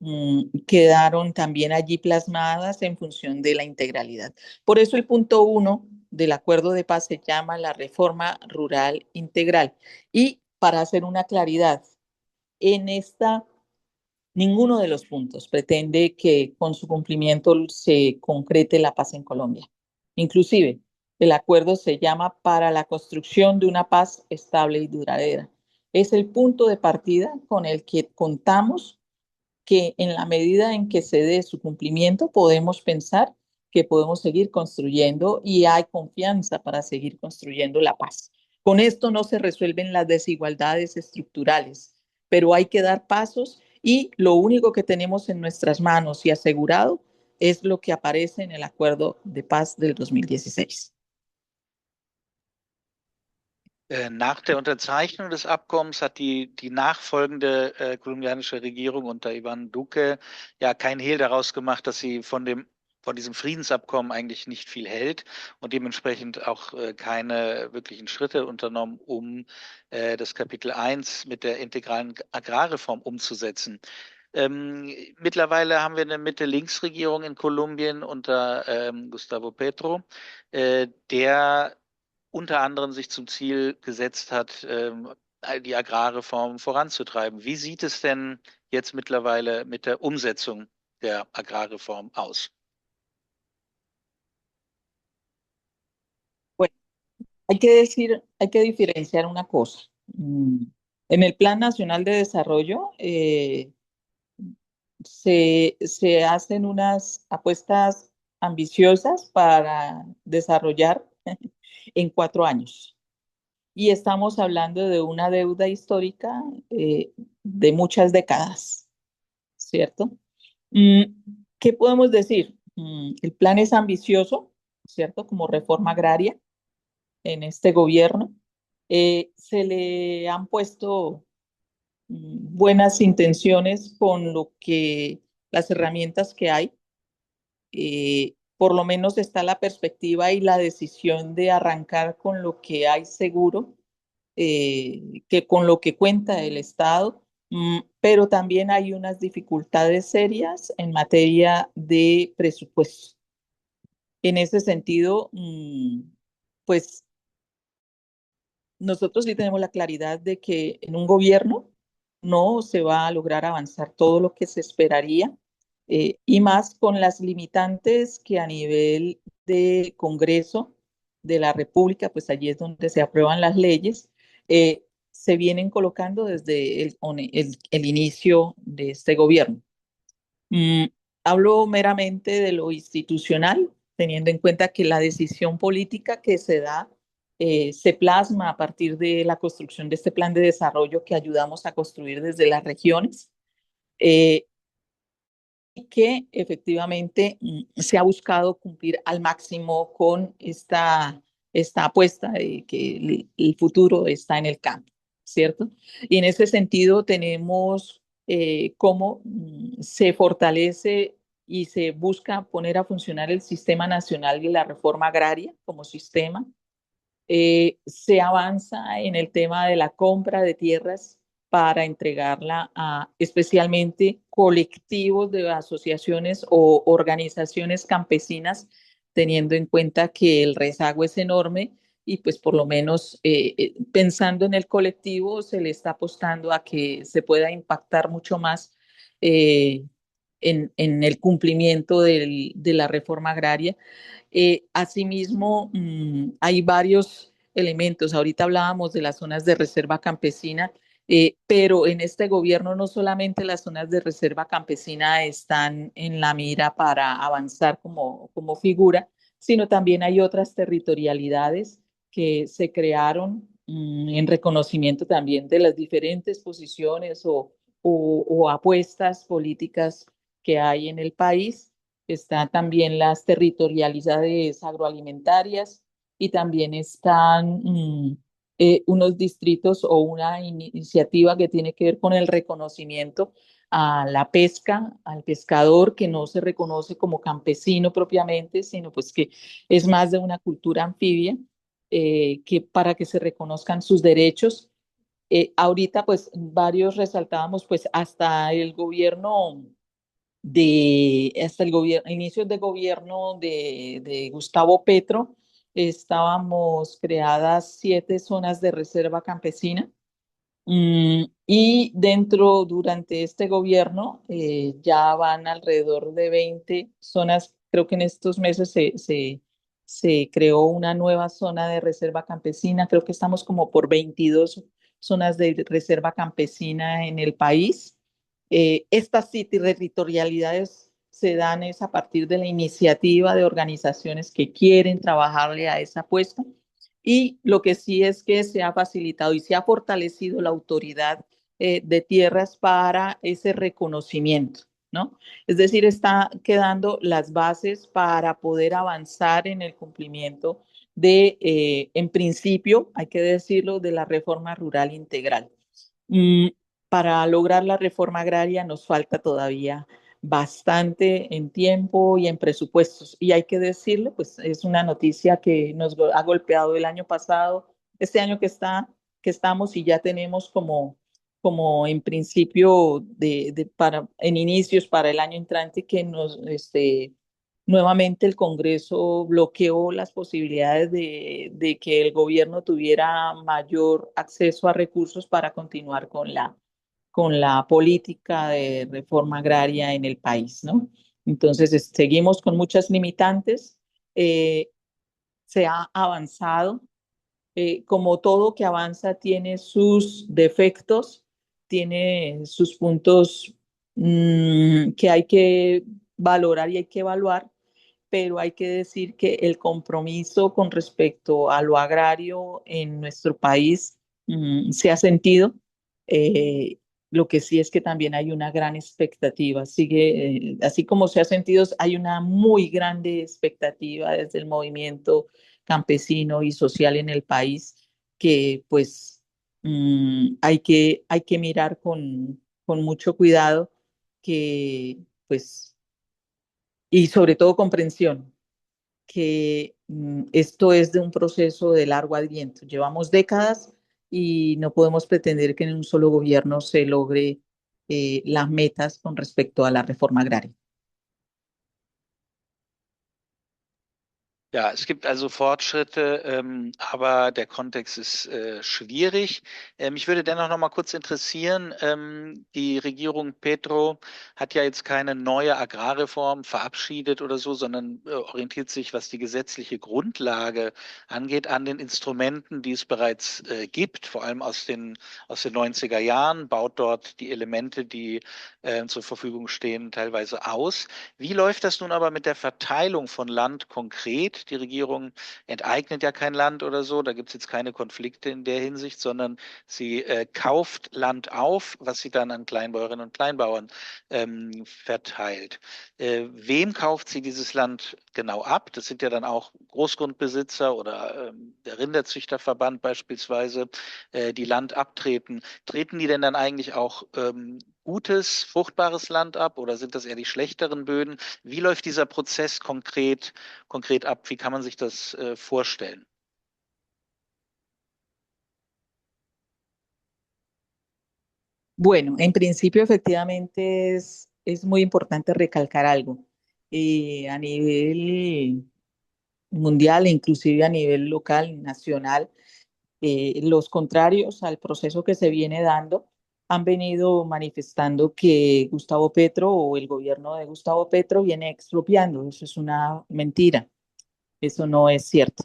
S2: quedaron también allí plasmadas en función de la integralidad. Por eso el punto 1 del acuerdo de paz se llama la reforma rural integral. Y para hacer una claridad, en esta ninguno de los puntos pretende que con su cumplimiento se concrete la paz en Colombia. Inclusive, el acuerdo se llama para la construcción de una paz estable y duradera. Es el punto de partida con el que contamos que en la medida en que se dé su cumplimiento podemos pensar que podemos seguir construyendo y hay confianza para seguir construyendo la paz. Con esto no se resuelven las desigualdades estructurales, pero hay que dar pasos y lo único que tenemos en nuestras manos y asegurado es lo que aparece en el acuerdo de paz del 2016.
S1: Nach der Unterzeichnung des Abkommens hat die nachfolgende kolumbianische Regierung unter Iván Duque ja kein Hehl daraus gemacht, dass sie von diesem Friedensabkommen eigentlich nicht viel hält und dementsprechend auch keine wirklichen Schritte unternommen, um das Kapitel 1 mit der integralen Agrarreform umzusetzen. Mittlerweile haben wir eine Mitte-Links-Regierung in Kolumbien unter Gustavo Petro, der unter anderem sich zum Ziel gesetzt hat, die Agrarreform voranzutreiben. Wie sieht es denn jetzt mittlerweile mit der Umsetzung der Agrarreform aus?
S2: Bueno, hay que diferenciar una cosa. En el Plan Nacional de Desarrollo se hacen unas apuestas ambiciosas para desarrollar en 4 años. Y estamos hablando de una deuda histórica de muchas décadas, ¿cierto? Mm, ¿Qué podemos decir? El plan es ambicioso, ¿cierto? Como reforma agraria en este gobierno. Se le han puesto buenas intenciones con lo que las herramientas que hay. Por lo menos está la perspectiva y la decisión de arrancar con lo que hay seguro, que con lo que cuenta el Estado, pero también hay unas dificultades serias en materia de presupuesto. En ese sentido, pues nosotros sí tenemos la claridad de que en un gobierno no se va a lograr avanzar todo lo que se esperaría, y más con las limitantes que a nivel de Congreso de la República, pues allí es donde se aprueban las leyes, se vienen colocando desde el inicio de este gobierno. Mm, Hablo meramente de lo institucional, teniendo en cuenta que la decisión política que se da se plasma a partir de la construcción de este plan de desarrollo que ayudamos a construir desde las regiones, eh, y que efectivamente se ha buscado cumplir al máximo con esta apuesta de que el futuro está en el campo, ¿cierto? Y en ese sentido tenemos cómo se fortalece y se busca poner a funcionar el Sistema Nacional de la Reforma Agraria como sistema. Se avanza en el tema de la compra de tierras para entregarla a especialmente colectivos de asociaciones o organizaciones campesinas, teniendo en cuenta que el rezago es enorme y pues por lo menos pensando en el colectivo se le está apostando a que se pueda impactar mucho más eh, en el cumplimiento de la reforma agraria. Asimismo, hay varios elementos. Ahorita hablábamos de las zonas de reserva campesina, pero en este gobierno no solamente las zonas de reserva campesina están en la mira para avanzar como figura, sino también hay otras territorialidades que se crearon en reconocimiento también de las diferentes posiciones o apuestas políticas que hay en el país. Están también las territorialidades agroalimentarias y también están unos distritos o una iniciativa que tiene que ver con el reconocimiento a la pesca, al pescador que no se reconoce como campesino propiamente, sino pues que es más de una cultura anfibia, que para que se reconozcan sus derechos. Ahorita pues varios resaltábamos pues hasta el gobierno hasta el gobierno, inicios de gobierno de Gustavo Petro, estábamos creadas 7 zonas de reserva campesina. Y durante este gobierno, ya van alrededor de 20 zonas. Creo que en estos meses se creó una nueva zona de reserva campesina. Creo que estamos como por 22 zonas de reserva campesina en el país. Estas territorialidades se dan es a partir de la iniciativa de organizaciones que quieren trabajarle a esa apuesta. Y lo que sí es que se ha facilitado y se ha fortalecido la autoridad de tierras para ese reconocimiento, ¿no? Es decir, está quedando las bases para poder avanzar en el cumplimiento en principio, hay que decirlo, de la reforma rural integral. Mm, para lograr la reforma agraria nos falta todavía bastante en tiempo y en presupuestos. Y hay que decirlo, pues es una noticia que nos ha golpeado el año pasado, este año que estamos y ya tenemos como en principio en inicios para el año entrante que nuevamente el Congreso bloqueó las posibilidades de que el gobierno tuviera mayor acceso a recursos para continuar con la política de reforma agraria en el país, ¿no? Entonces, seguimos con muchas limitantes. eh, Se ha avanzado. Como todo que avanza tiene sus defectos, tiene sus puntos que hay que valorar y hay que evaluar, pero hay que decir que el compromiso con respecto a lo agrario en nuestro país se ha sentido. Eh, lo que sí es que también hay una gran expectativa. Así como se ha sentido, hay una muy grande expectativa desde el movimiento campesino y social en el país que pues hay que mirar con mucho cuidado que pues y sobre todo comprensión que esto es de un proceso de largo aliento. Llevamos décadas y no podemos pretender que en un solo gobierno se logre las metas con respecto a la reforma agraria.
S1: Ja, es gibt also Fortschritte, aber der Kontext ist schwierig. Mich würde dennoch noch mal kurz interessieren, die Regierung Petro hat ja jetzt keine neue Agrarreform verabschiedet oder so, sondern orientiert sich, was die gesetzliche Grundlage angeht, an den Instrumenten, die es bereits gibt, vor allem aus den 90er Jahren, baut dort die Elemente, die zur Verfügung stehen, teilweise aus. Wie läuft das nun aber mit der Verteilung von Land konkret? Die Regierung enteignet ja kein Land oder so, da gibt es jetzt keine Konflikte in der Hinsicht, sondern sie kauft Land auf, was sie dann an Kleinbäuerinnen und Kleinbauern verteilt. Wem kauft sie dieses Land genau ab? Das sind ja dann auch Großgrundbesitzer oder der Rinderzüchterverband beispielsweise, die Land abtreten. Treten die denn dann eigentlich auch gutes, fruchtbares Land ab oder sind das eher die schlechteren Böden? Wie läuft dieser Prozess konkret ab? Wie kann man sich das vorstellen?
S2: Bueno, en principio efectivamente es muy importante recalcar algo. A nivel mundial e inclusive a nivel local, nacional, los contrarios al proceso que se viene dando han venido manifestando que Gustavo Petro o el gobierno de Gustavo Petro viene expropiando. Eso es una mentira, eso no es cierto.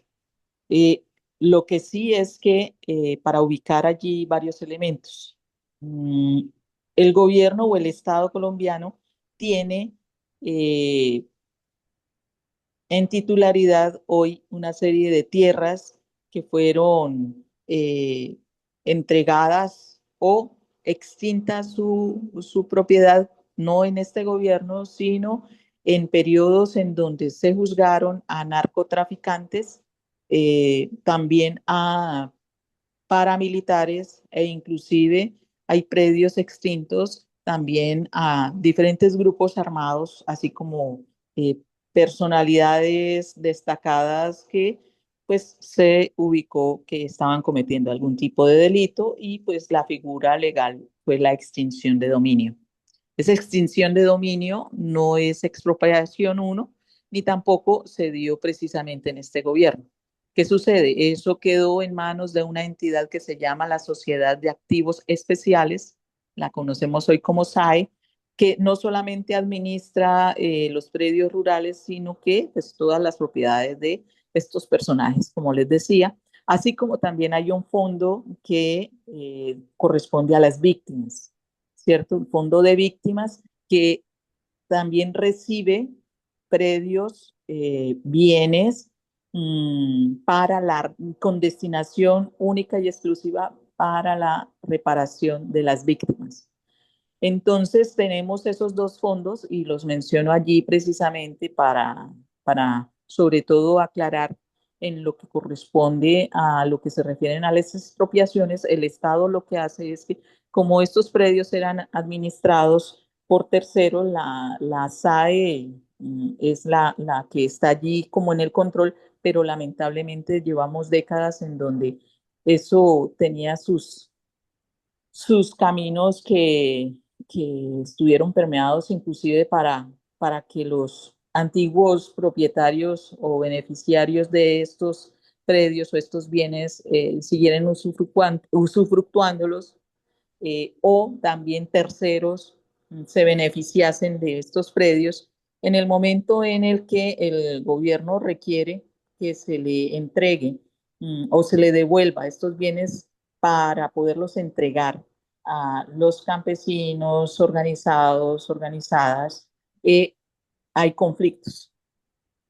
S2: Eh, lo que sí es que para ubicar allí varios elementos, mm, el gobierno o el Estado colombiano tiene eh, en titularidad hoy una serie de tierras que fueron entregadas o extinta su propiedad, no en este gobierno, sino en periodos en donde se juzgaron a narcotraficantes, también a paramilitares e inclusive hay predios extintos también a diferentes grupos armados, así como eh, personalidades destacadas que pues se ubicó que estaban cometiendo algún tipo de delito y pues la figura legal fue la extinción de dominio. Esa extinción de dominio no es expropiación uno, ni tampoco se dio precisamente en este gobierno. ¿Qué sucede? Eso quedó en manos de una entidad que se llama la Sociedad de Activos Especiales, la conocemos hoy como SAE, que no solamente administra los predios rurales, sino que pues, todas las propiedades de estos personajes, como les decía, así como también hay un fondo que corresponde a las víctimas, ¿cierto? Un fondo de víctimas que también recibe predios, bienes para con destinación única y exclusiva para la reparación de las víctimas. Entonces tenemos esos dos fondos y los menciono allí precisamente para sobre todo aclarar en lo que corresponde a lo que se refieren a las expropiaciones. El Estado lo que hace es que como estos predios eran administrados por terceros, la SAE es la que está allí como en el control, pero lamentablemente llevamos décadas en donde eso tenía sus caminos que estuvieron permeados inclusive para que los antiguos propietarios o beneficiarios de estos predios o estos bienes siguieran usufructuándolos o también terceros se beneficiasen de estos predios en el momento en el que el gobierno requiere que se le entregue o se le devuelva estos bienes para poderlos entregar a los campesinos organizados, organizadas, hay conflictos.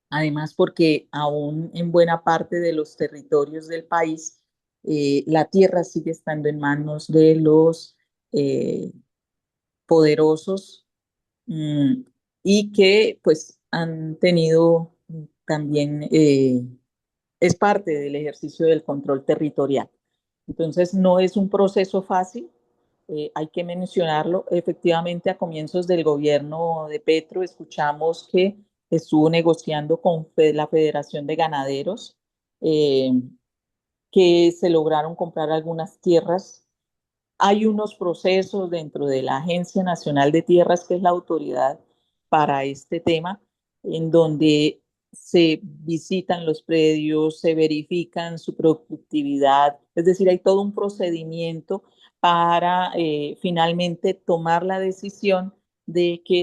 S2: Además, porque aún en buena parte de los territorios del país, la tierra sigue estando en manos de los eh, poderosos mm, y que pues han tenido también, es parte del ejercicio del control territorial. Entonces, no es un proceso fácil, hay que mencionarlo. Efectivamente, a comienzos del gobierno de Petro escuchamos que estuvo negociando con la Federación de Ganaderos, eh, que se lograron comprar algunas tierras. Hay unos procesos dentro de la Agencia Nacional de Tierras, que es la autoridad para este tema, en donde se visitan los predios, se verifican su productividad, es decir, hay todo un procedimiento para finalmente tomar la decisión de que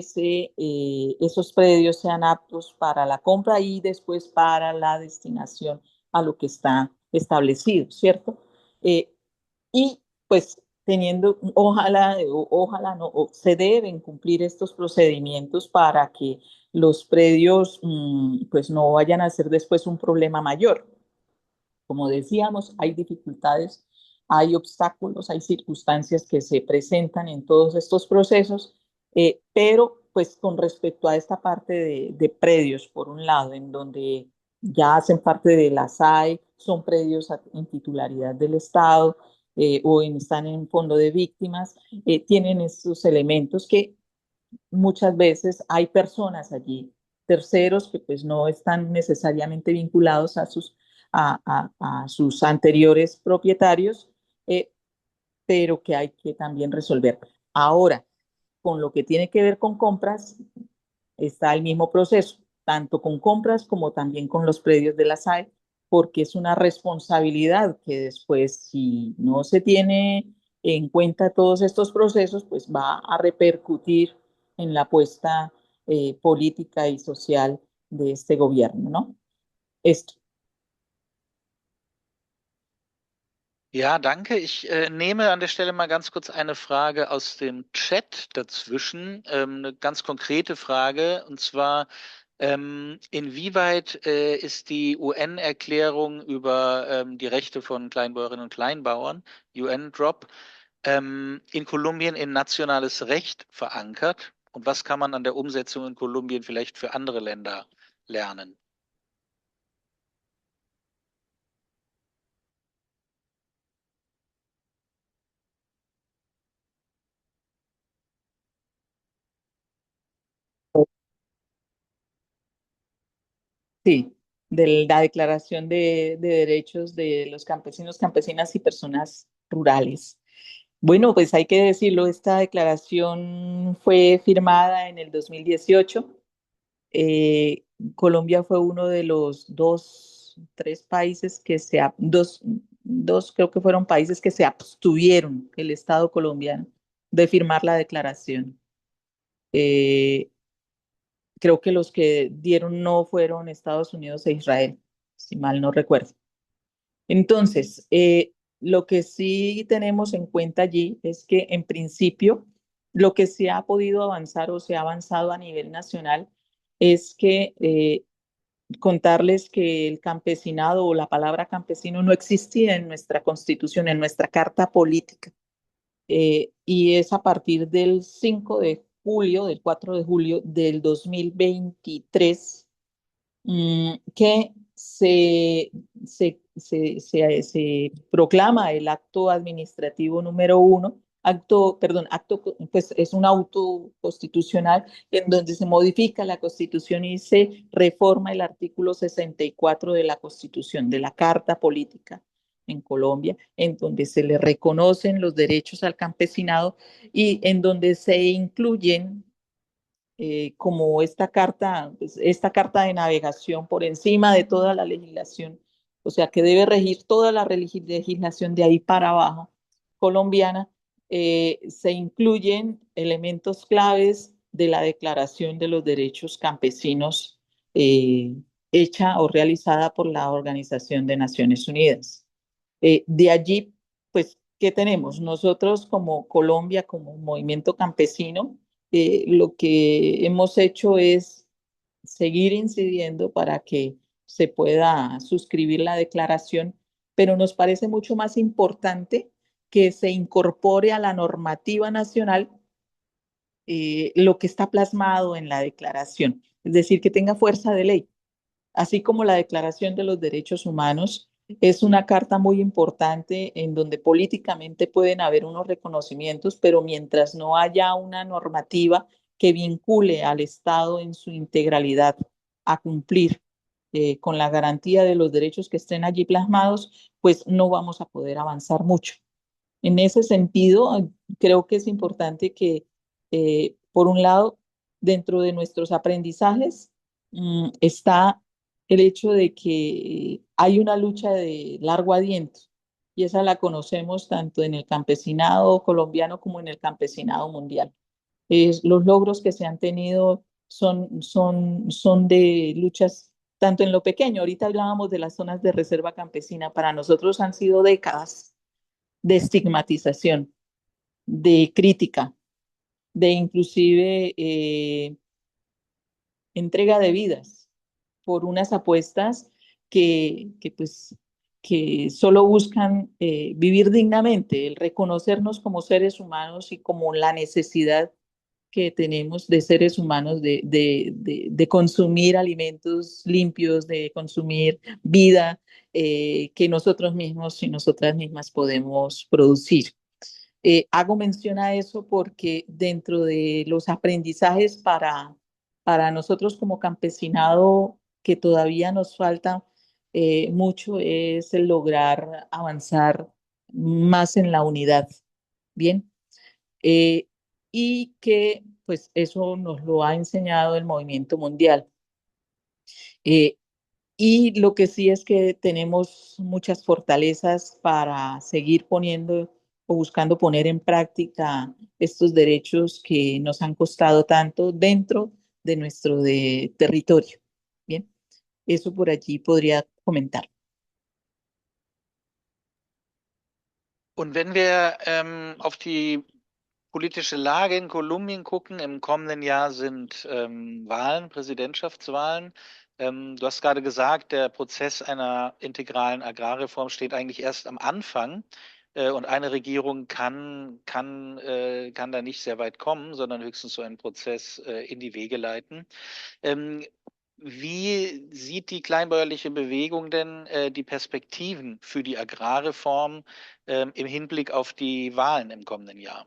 S2: esos predios sean aptos para la compra y después para la destinación a lo que está establecido, ¿cierto? Eh, y pues teniendo, ojalá no, se deben cumplir estos procedimientos para que los predios pues no vayan a ser después un problema mayor. Como decíamos, hay dificultades, hay obstáculos, hay circunstancias que se presentan en todos estos procesos, pero pues con respecto a esta parte de predios, por un lado, en donde ya hacen parte de la SAE, son predios en titularidad del Estado están en fondo de víctimas, tienen estos elementos que muchas veces hay personas allí, terceros que pues no están necesariamente vinculados a sus anteriores propietarios, eh, pero que hay que también resolver. Ahora, con lo que tiene que ver con compras, está el mismo proceso, tanto con compras como también con los predios de la SAE, porque es una responsabilidad que después, si no se tiene en cuenta todos estos procesos, pues va a repercutir en la apuesta política y social de este gobierno, ¿no? Esto.
S1: Ja, danke. Ich nehme an der Stelle mal ganz kurz eine Frage aus dem Chat dazwischen, eine ganz konkrete Frage, und zwar, inwieweit ist die UN-Erklärung über die Rechte von Kleinbäuerinnen und Kleinbauern, UN-DROP, in Kolumbien in nationales Recht verankert? Und was kann man an der Umsetzung in Kolumbien vielleicht für andere Länder lernen?
S2: Sí, de la Declaración de Derechos de los Campesinos, Campesinas y Personas Rurales. Bueno, pues hay que decirlo, esta declaración fue firmada en el 2018. Eh, Colombia fue uno de los tres países que dos creo que fueron países que se abstuvieron, el Estado colombiano, de firmar la declaración. Eh, Creo que los que dieron no fueron Estados Unidos e Israel, si mal no recuerdo. Entonces, lo que sí tenemos en cuenta allí es que en principio lo que se ha podido avanzar o se ha avanzado a nivel nacional es que contarles que el campesinado o la palabra campesino no existía en nuestra constitución, en nuestra carta política. Y es a partir del 5 de julio, del 4 de julio del 2023, que se proclama el acto administrativo número uno, pues es un auto constitucional en donde se modifica la Constitución y se reforma el artículo 64 de la Constitución, de la Carta Política en Colombia, en donde se le reconocen los derechos al campesinado y en donde se incluyen como pues, esta carta de navegación por encima de toda la legislación, o sea, que debe regir toda la legislación de ahí para abajo colombiana, se incluyen elementos claves de la Declaración de los Derechos Campesinos eh, hecha o realizada por la Organización de Naciones Unidas. De allí, pues, ¿qué tenemos? Nosotros como Colombia, como movimiento campesino, lo que hemos hecho es seguir incidiendo para que se pueda suscribir la declaración, pero nos parece mucho más importante que se incorpore a la normativa nacional lo que está plasmado en la declaración, es decir, que tenga fuerza de ley así como la Declaración de los Derechos Humanos. Es una carta muy importante en donde políticamente pueden haber unos reconocimientos, pero mientras no haya una normativa que vincule al Estado en su integralidad a cumplir con la garantía de los derechos que estén allí plasmados, pues no vamos a poder avanzar mucho. En ese sentido, creo que es importante que, por un lado, dentro de nuestros aprendizajes, está el hecho de que hay una lucha de largo aliento y esa la conocemos tanto en el campesinado colombiano como en el campesinado mundial. Los logros que se han tenido son de luchas tanto en lo pequeño. Ahorita hablábamos de las zonas de reserva campesina. Para nosotros han sido décadas de estigmatización, de crítica, de inclusive entrega de vidas por unas apuestas pues, que solo buscan vivir dignamente, el reconocernos como seres humanos y como la necesidad que tenemos de seres humanos de consumir alimentos limpios, de consumir vida que nosotros mismos y nosotras mismas podemos producir. Hago mención a eso porque dentro de los aprendizajes para nosotros como campesinado, que todavía nos falta mucho, es el lograr avanzar más en la unidad, Bien, eh, y que pues eso nos lo ha enseñado el movimiento mundial. Eh, y lo que sí es que tenemos muchas fortalezas para seguir poniendo o buscando poner en práctica estos derechos que nos han costado tanto dentro de nuestro territorio. Bien, eso por allí podría comentar.
S1: Und wenn wir auf die politische Lage in Kolumbien gucken, im kommenden Jahr sind Wahlen, Präsidentschaftswahlen. Du hast gerade gesagt, der Prozess einer integralen Agrarreform steht eigentlich erst am Anfang. Und eine Regierung kann da nicht sehr weit kommen, sondern höchstens so einen Prozess in die Wege leiten. Ähm, Wie sieht die kleinbäuerliche Bewegung denn die Perspektiven für die Agrarreform im Hinblick auf die Wahlen im kommenden Jahr?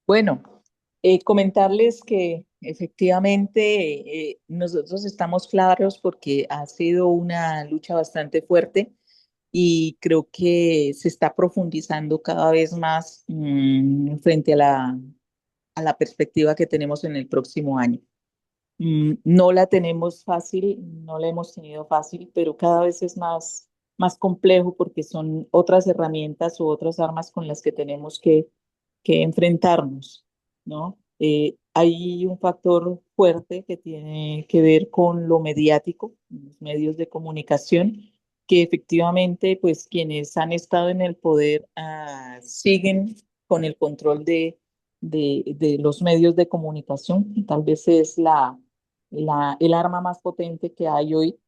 S2: Bueno, comentarles que efectivamente nosotros estamos claros porque ha sido una lucha bastante fuerte y creo que se está profundizando cada vez más frente a la perspectiva que tenemos en el próximo año. No la tenemos fácil, no la hemos tenido fácil, pero cada vez es más complejo porque son otras herramientas u otras armas con las que tenemos que enfrentarnos, ¿no? Hay un factor fuerte que tiene que ver con lo mediático, los medios de comunicación, que efectivamente, pues quienes han estado en el poder siguen con el control de los medios de comunicación, y tal vez es el arma más potente que hay hoy,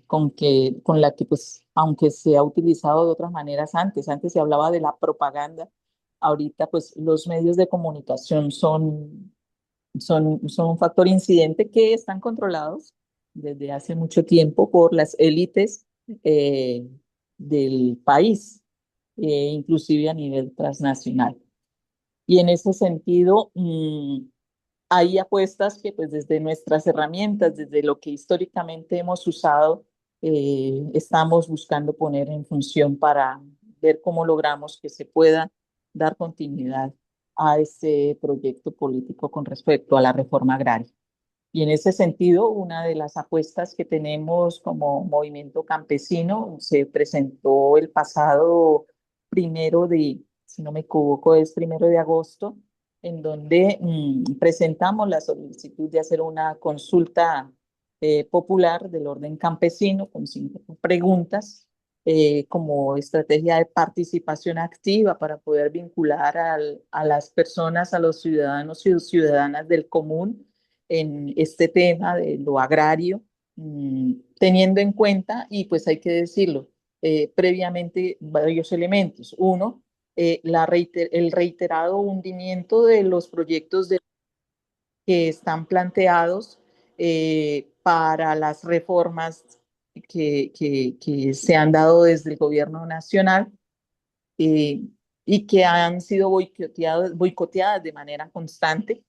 S2: con la que, pues, aunque se ha utilizado de otras maneras antes se hablaba de la propaganda, ahorita, pues, los medios de comunicación son un factor incidente que están controlados desde hace mucho tiempo por las élites eh, del país, inclusive a nivel transnacional. Y en ese sentido, hay apuestas que pues desde nuestras herramientas, desde lo que históricamente hemos usado, estamos buscando poner en función para ver cómo logramos que se pueda dar continuidad a ese proyecto político con respecto a la reforma agraria. Y en ese sentido, una de las apuestas que tenemos como movimiento campesino se presentó el pasado si no me equivoco, es 1 de agosto, en donde presentamos la solicitud de hacer una consulta popular del orden campesino con 5 preguntas como estrategia de participación activa para poder vincular a las personas, a los ciudadanos y ciudadanas del común en este tema de lo agrario, teniendo en cuenta, y pues hay que decirlo, previamente varios elementos. Uno, el reiterado hundimiento de los proyectos que están planteados para las reformas que se han dado desde el gobierno nacional, eh, y que han sido boicoteadas de manera constante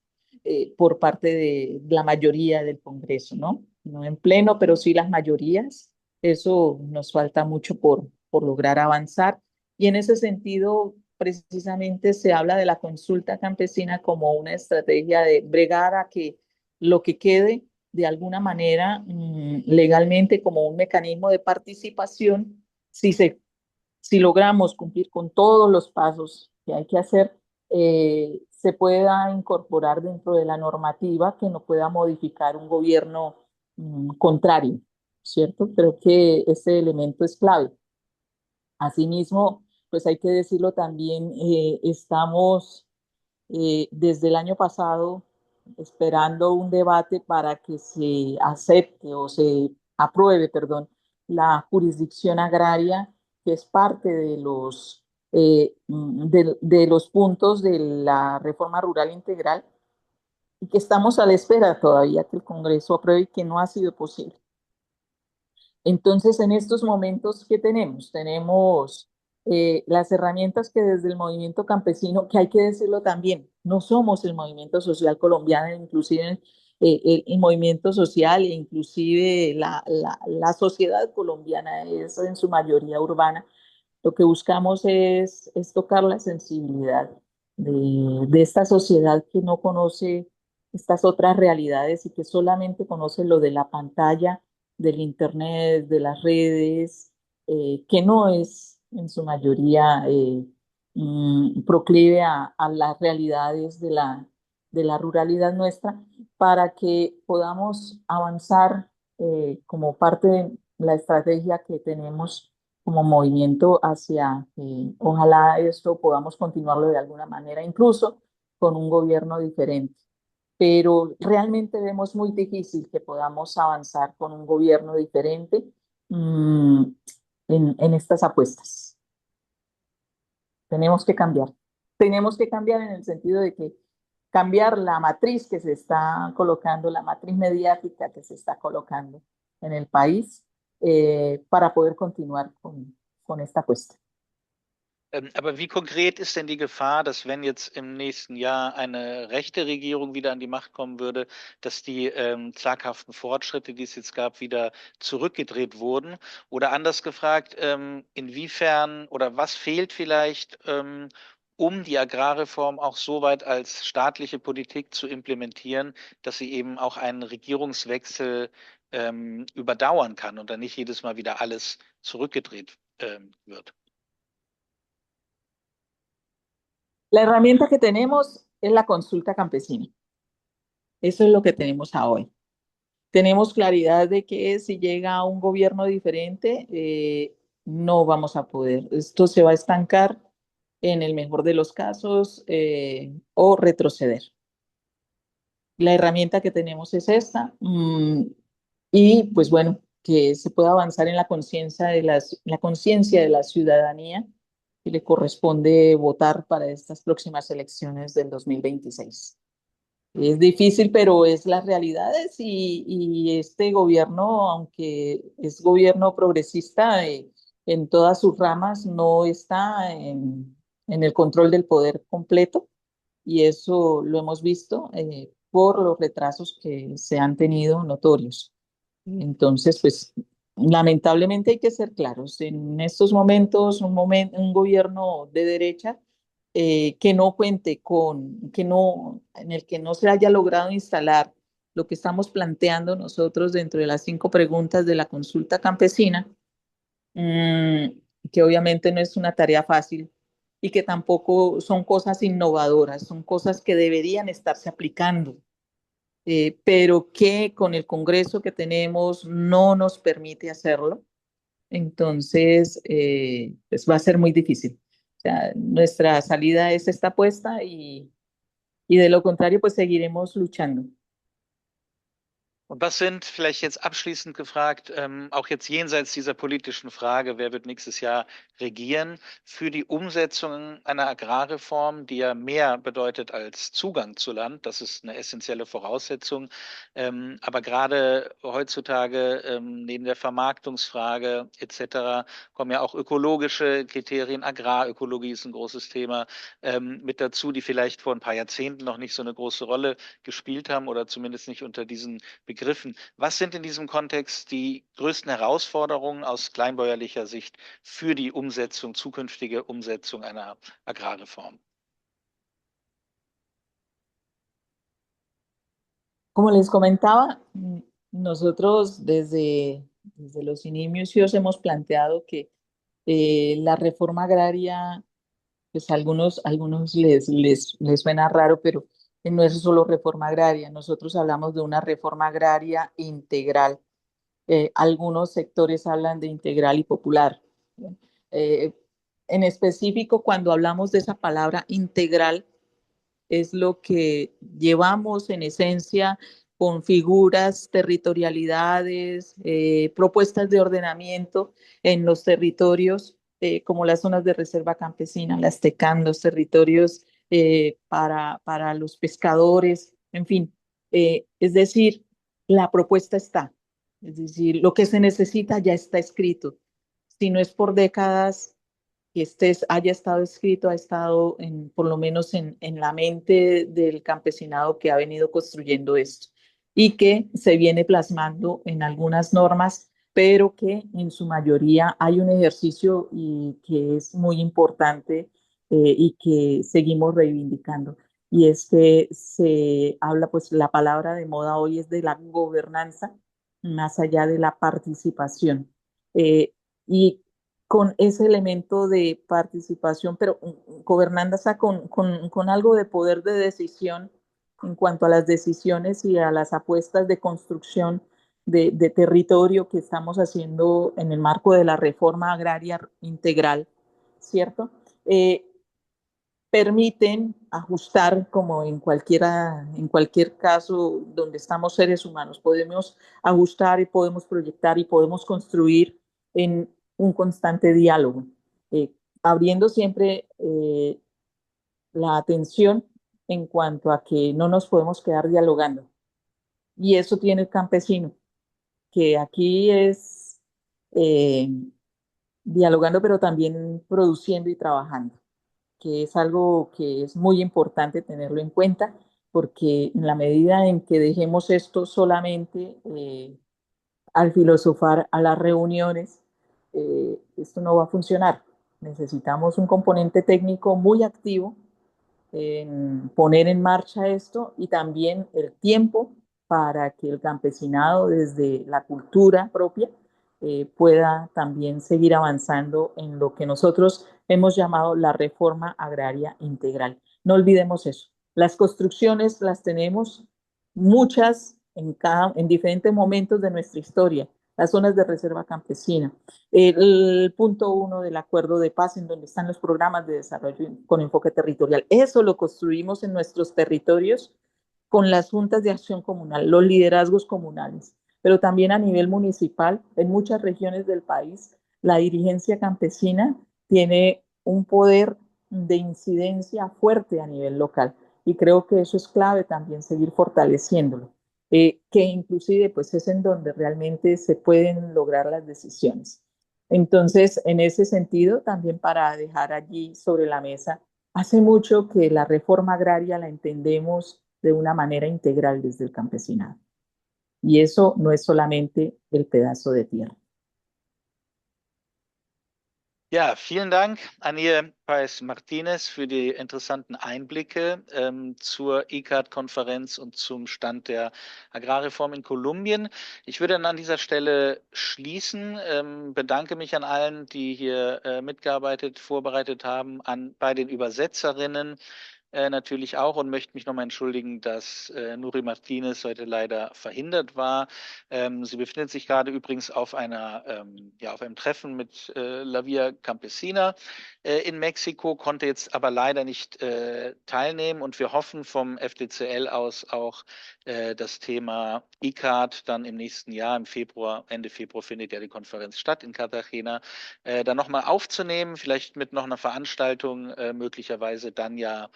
S2: por parte de la mayoría del Congreso, ¿no? No en pleno, pero sí las mayorías. Eso nos falta mucho por lograr avanzar. Y en ese sentido, precisamente se habla de la consulta campesina como una estrategia de bregar a que lo que quede de alguna manera legalmente como un mecanismo de participación, si logramos cumplir con todos los pasos que hay que hacer, se pueda incorporar dentro de la normativa que no pueda modificar un gobierno contrario, ¿cierto? Creo que ese elemento es clave. Asimismo, pues hay que decirlo también, estamos desde el año pasado esperando un debate para que se acepte o se apruebe, perdón, la jurisdicción agraria, que es parte de los puntos de la reforma rural integral y que estamos a la espera todavía que el Congreso apruebe y que no ha sido posible. Entonces, en estos momentos, ¿qué tenemos? Tenemos las herramientas que desde el movimiento campesino, que hay que decirlo también, no somos el movimiento social colombiano, inclusive el movimiento social e inclusive la sociedad colombiana es en su mayoría urbana. Lo que buscamos es tocar la sensibilidad de esta sociedad que no conoce estas otras realidades y que solamente conoce lo de la pantalla, del internet, de las redes, que no es en su mayoría proclive a las realidades de la ruralidad nuestra, para que podamos avanzar como parte de la estrategia que tenemos como movimiento hacia, ojalá esto podamos continuarlo de alguna manera, incluso con un gobierno diferente. Pero realmente vemos muy difícil que podamos avanzar con un gobierno diferente mm, en estas apuestas. Tenemos que cambiar. Tenemos que cambiar en el sentido de que cambiar la matriz que se está colocando, la matriz mediática que se está colocando en el país para poder continuar con esta apuesta.
S1: Aber wie konkret ist denn die Gefahr, dass wenn jetzt im nächsten Jahr eine rechte Regierung wieder an die Macht kommen würde, dass die zaghaften Fortschritte, die es jetzt gab, wieder zurückgedreht wurden? Oder anders gefragt, inwiefern oder was fehlt vielleicht, um die Agrarreform auch so weit als staatliche Politik zu implementieren, dass sie eben auch einen Regierungswechsel überdauern kann und dann nicht jedes Mal wieder alles zurückgedreht wird?
S2: La herramienta que tenemos es la consulta campesina. Eso es lo que tenemos a hoy. Tenemos claridad de que si llega un gobierno diferente, no vamos a poder. Esto se va a estancar en el mejor de los casos o retroceder. La herramienta que tenemos es esta y pues bueno, que se pueda avanzar en la conciencia la conciencia de la ciudadanía que le corresponde votar para estas próximas elecciones del 2026. Es difícil, pero es las realidades y este gobierno, aunque es gobierno progresista en todas sus ramas, no está en el control del poder completo y eso lo hemos visto por los retrasos que se han tenido notorios. Entonces, pues lamentablemente hay que ser claros. En estos momentos, un gobierno de derecha que no cuente con, que no, en el que no se haya logrado instalar lo que estamos planteando nosotros dentro de las 5 preguntas de la consulta campesina, mmm, que obviamente no es una tarea fácil y que tampoco son cosas innovadoras, son cosas que deberían estarse aplicando, pero que con el Congreso que tenemos no nos permite hacerlo. Entonces, pues va a ser muy difícil. O sea, nuestra salida es esta apuesta y de lo contrario, pues seguiremos luchando.
S1: Und was sind, vielleicht jetzt abschließend gefragt, auch jetzt jenseits dieser politischen Frage, wer wird nächstes Jahr regieren, für die Umsetzung einer Agrarreform, die ja mehr bedeutet als Zugang zu Land, das ist eine essentielle Voraussetzung, aber gerade heutzutage neben der Vermarktungsfrage etc. kommen ja auch ökologische Kriterien, Agrarökologie ist ein großes Thema mit dazu, die vielleicht vor ein paar Jahrzehnten noch nicht so eine große Rolle gespielt haben oder zumindest nicht unter diesen Begriffen. Was sind in diesem Kontext die größten Herausforderungen aus kleinbäuerlicher Sicht für die Umsetzung, zukünftige Umsetzung einer Agrarreform?
S2: Como les comentaba, nosotros desde los inicios hemos planteado que la reforma agraria, pues a algunos les suena raro, pero no es solo reforma agraria. Nosotros hablamos de una reforma agraria integral. Algunos sectores hablan de integral y popular. Eh, en específico, cuando hablamos de esa palabra integral, es lo que llevamos en esencia con figuras, territorialidades, propuestas de ordenamiento en los territorios, como las zonas de reserva campesina, las TECAN, los territorios para los pescadores, en fin. Es decir, la propuesta está. Es decir, lo que se necesita ya está escrito. Si no es por décadas, que haya estado escrito, ha estado por lo menos en la mente del campesinado que ha venido construyendo esto. y que se viene plasmando en algunas normas, pero que en su mayoría hay un ejercicio y que es muy importante y que seguimos reivindicando. Y es que se habla, pues la palabra de moda hoy es de la gobernanza, más allá de la participación. Eh, y con ese elemento de participación, pero gobernanza con algo de poder de decisión en cuanto a las decisiones y a las apuestas de construcción de territorio que estamos haciendo en el marco de la reforma agraria integral, ¿cierto? Eh, Permiten ajustar, como en cualquier caso donde estamos seres humanos, podemos ajustar y podemos proyectar y podemos construir en un constante diálogo, eh, abriendo siempre la atención en cuanto a que no nos podemos quedar dialogando. Y eso tiene el campesino, que aquí es eh, dialogando, pero también produciendo y trabajando, que es algo que es muy importante tenerlo en cuenta, porque en la medida en que dejemos esto solamente al filosofar, a las reuniones, esto no va a funcionar. Necesitamos un componente técnico muy activo en poner en marcha esto y también el tiempo para que el campesinado desde la cultura propia pueda también seguir avanzando en lo que nosotros hemos llamado la reforma agraria integral. No olvidemos eso. Las construcciones las tenemos muchas en diferentes momentos de nuestra historia. Las zonas de reserva campesina, el punto uno del acuerdo de paz, en donde están los programas de desarrollo con enfoque territorial. Eso lo construimos en nuestros territorios con las juntas de acción comunal, los liderazgos comunales, pero también a nivel municipal, en muchas regiones del país, la dirigencia campesina tiene un poder de incidencia fuerte a nivel local y creo que eso es clave también seguir fortaleciéndolo, que inclusive pues es en donde realmente se pueden lograr las decisiones. Entonces, en ese sentido, también para dejar allí sobre la mesa, hace mucho que la reforma agraria la entendemos de una manera integral desde el campesinado. Y eso no es solamente el pedazo de tierra.
S1: Ja, vielen Dank an Ihr Paes Martinez für die interessanten Einblicke zur ICCAT-Konferenz und zum Stand der Agrarreform in Kolumbien. Ich würde dann an dieser Stelle schließen, bedanke mich an allen, die hier mitgearbeitet, vorbereitet haben, bei den Übersetzerinnen, natürlich auch und möchte mich nochmal entschuldigen, dass Nuri Martinez heute leider verhindert war. Sie befindet sich gerade übrigens auf auf einem Treffen mit La Via Campesina in Mexiko, konnte jetzt aber leider nicht teilnehmen und wir hoffen vom FDCL aus auch das Thema ICCAT dann im nächsten Jahr, im Februar, Ende Februar findet ja die Konferenz statt in Cartagena, dann nochmal aufzunehmen, vielleicht mit noch einer Veranstaltung, möglicherweise dann ja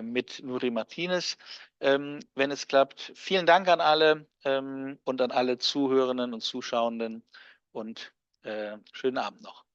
S1: mit Nuri Martinez, wenn es klappt. Vielen Dank an alle und an alle Zuhörenden und Zuschauenden und schönen Abend noch.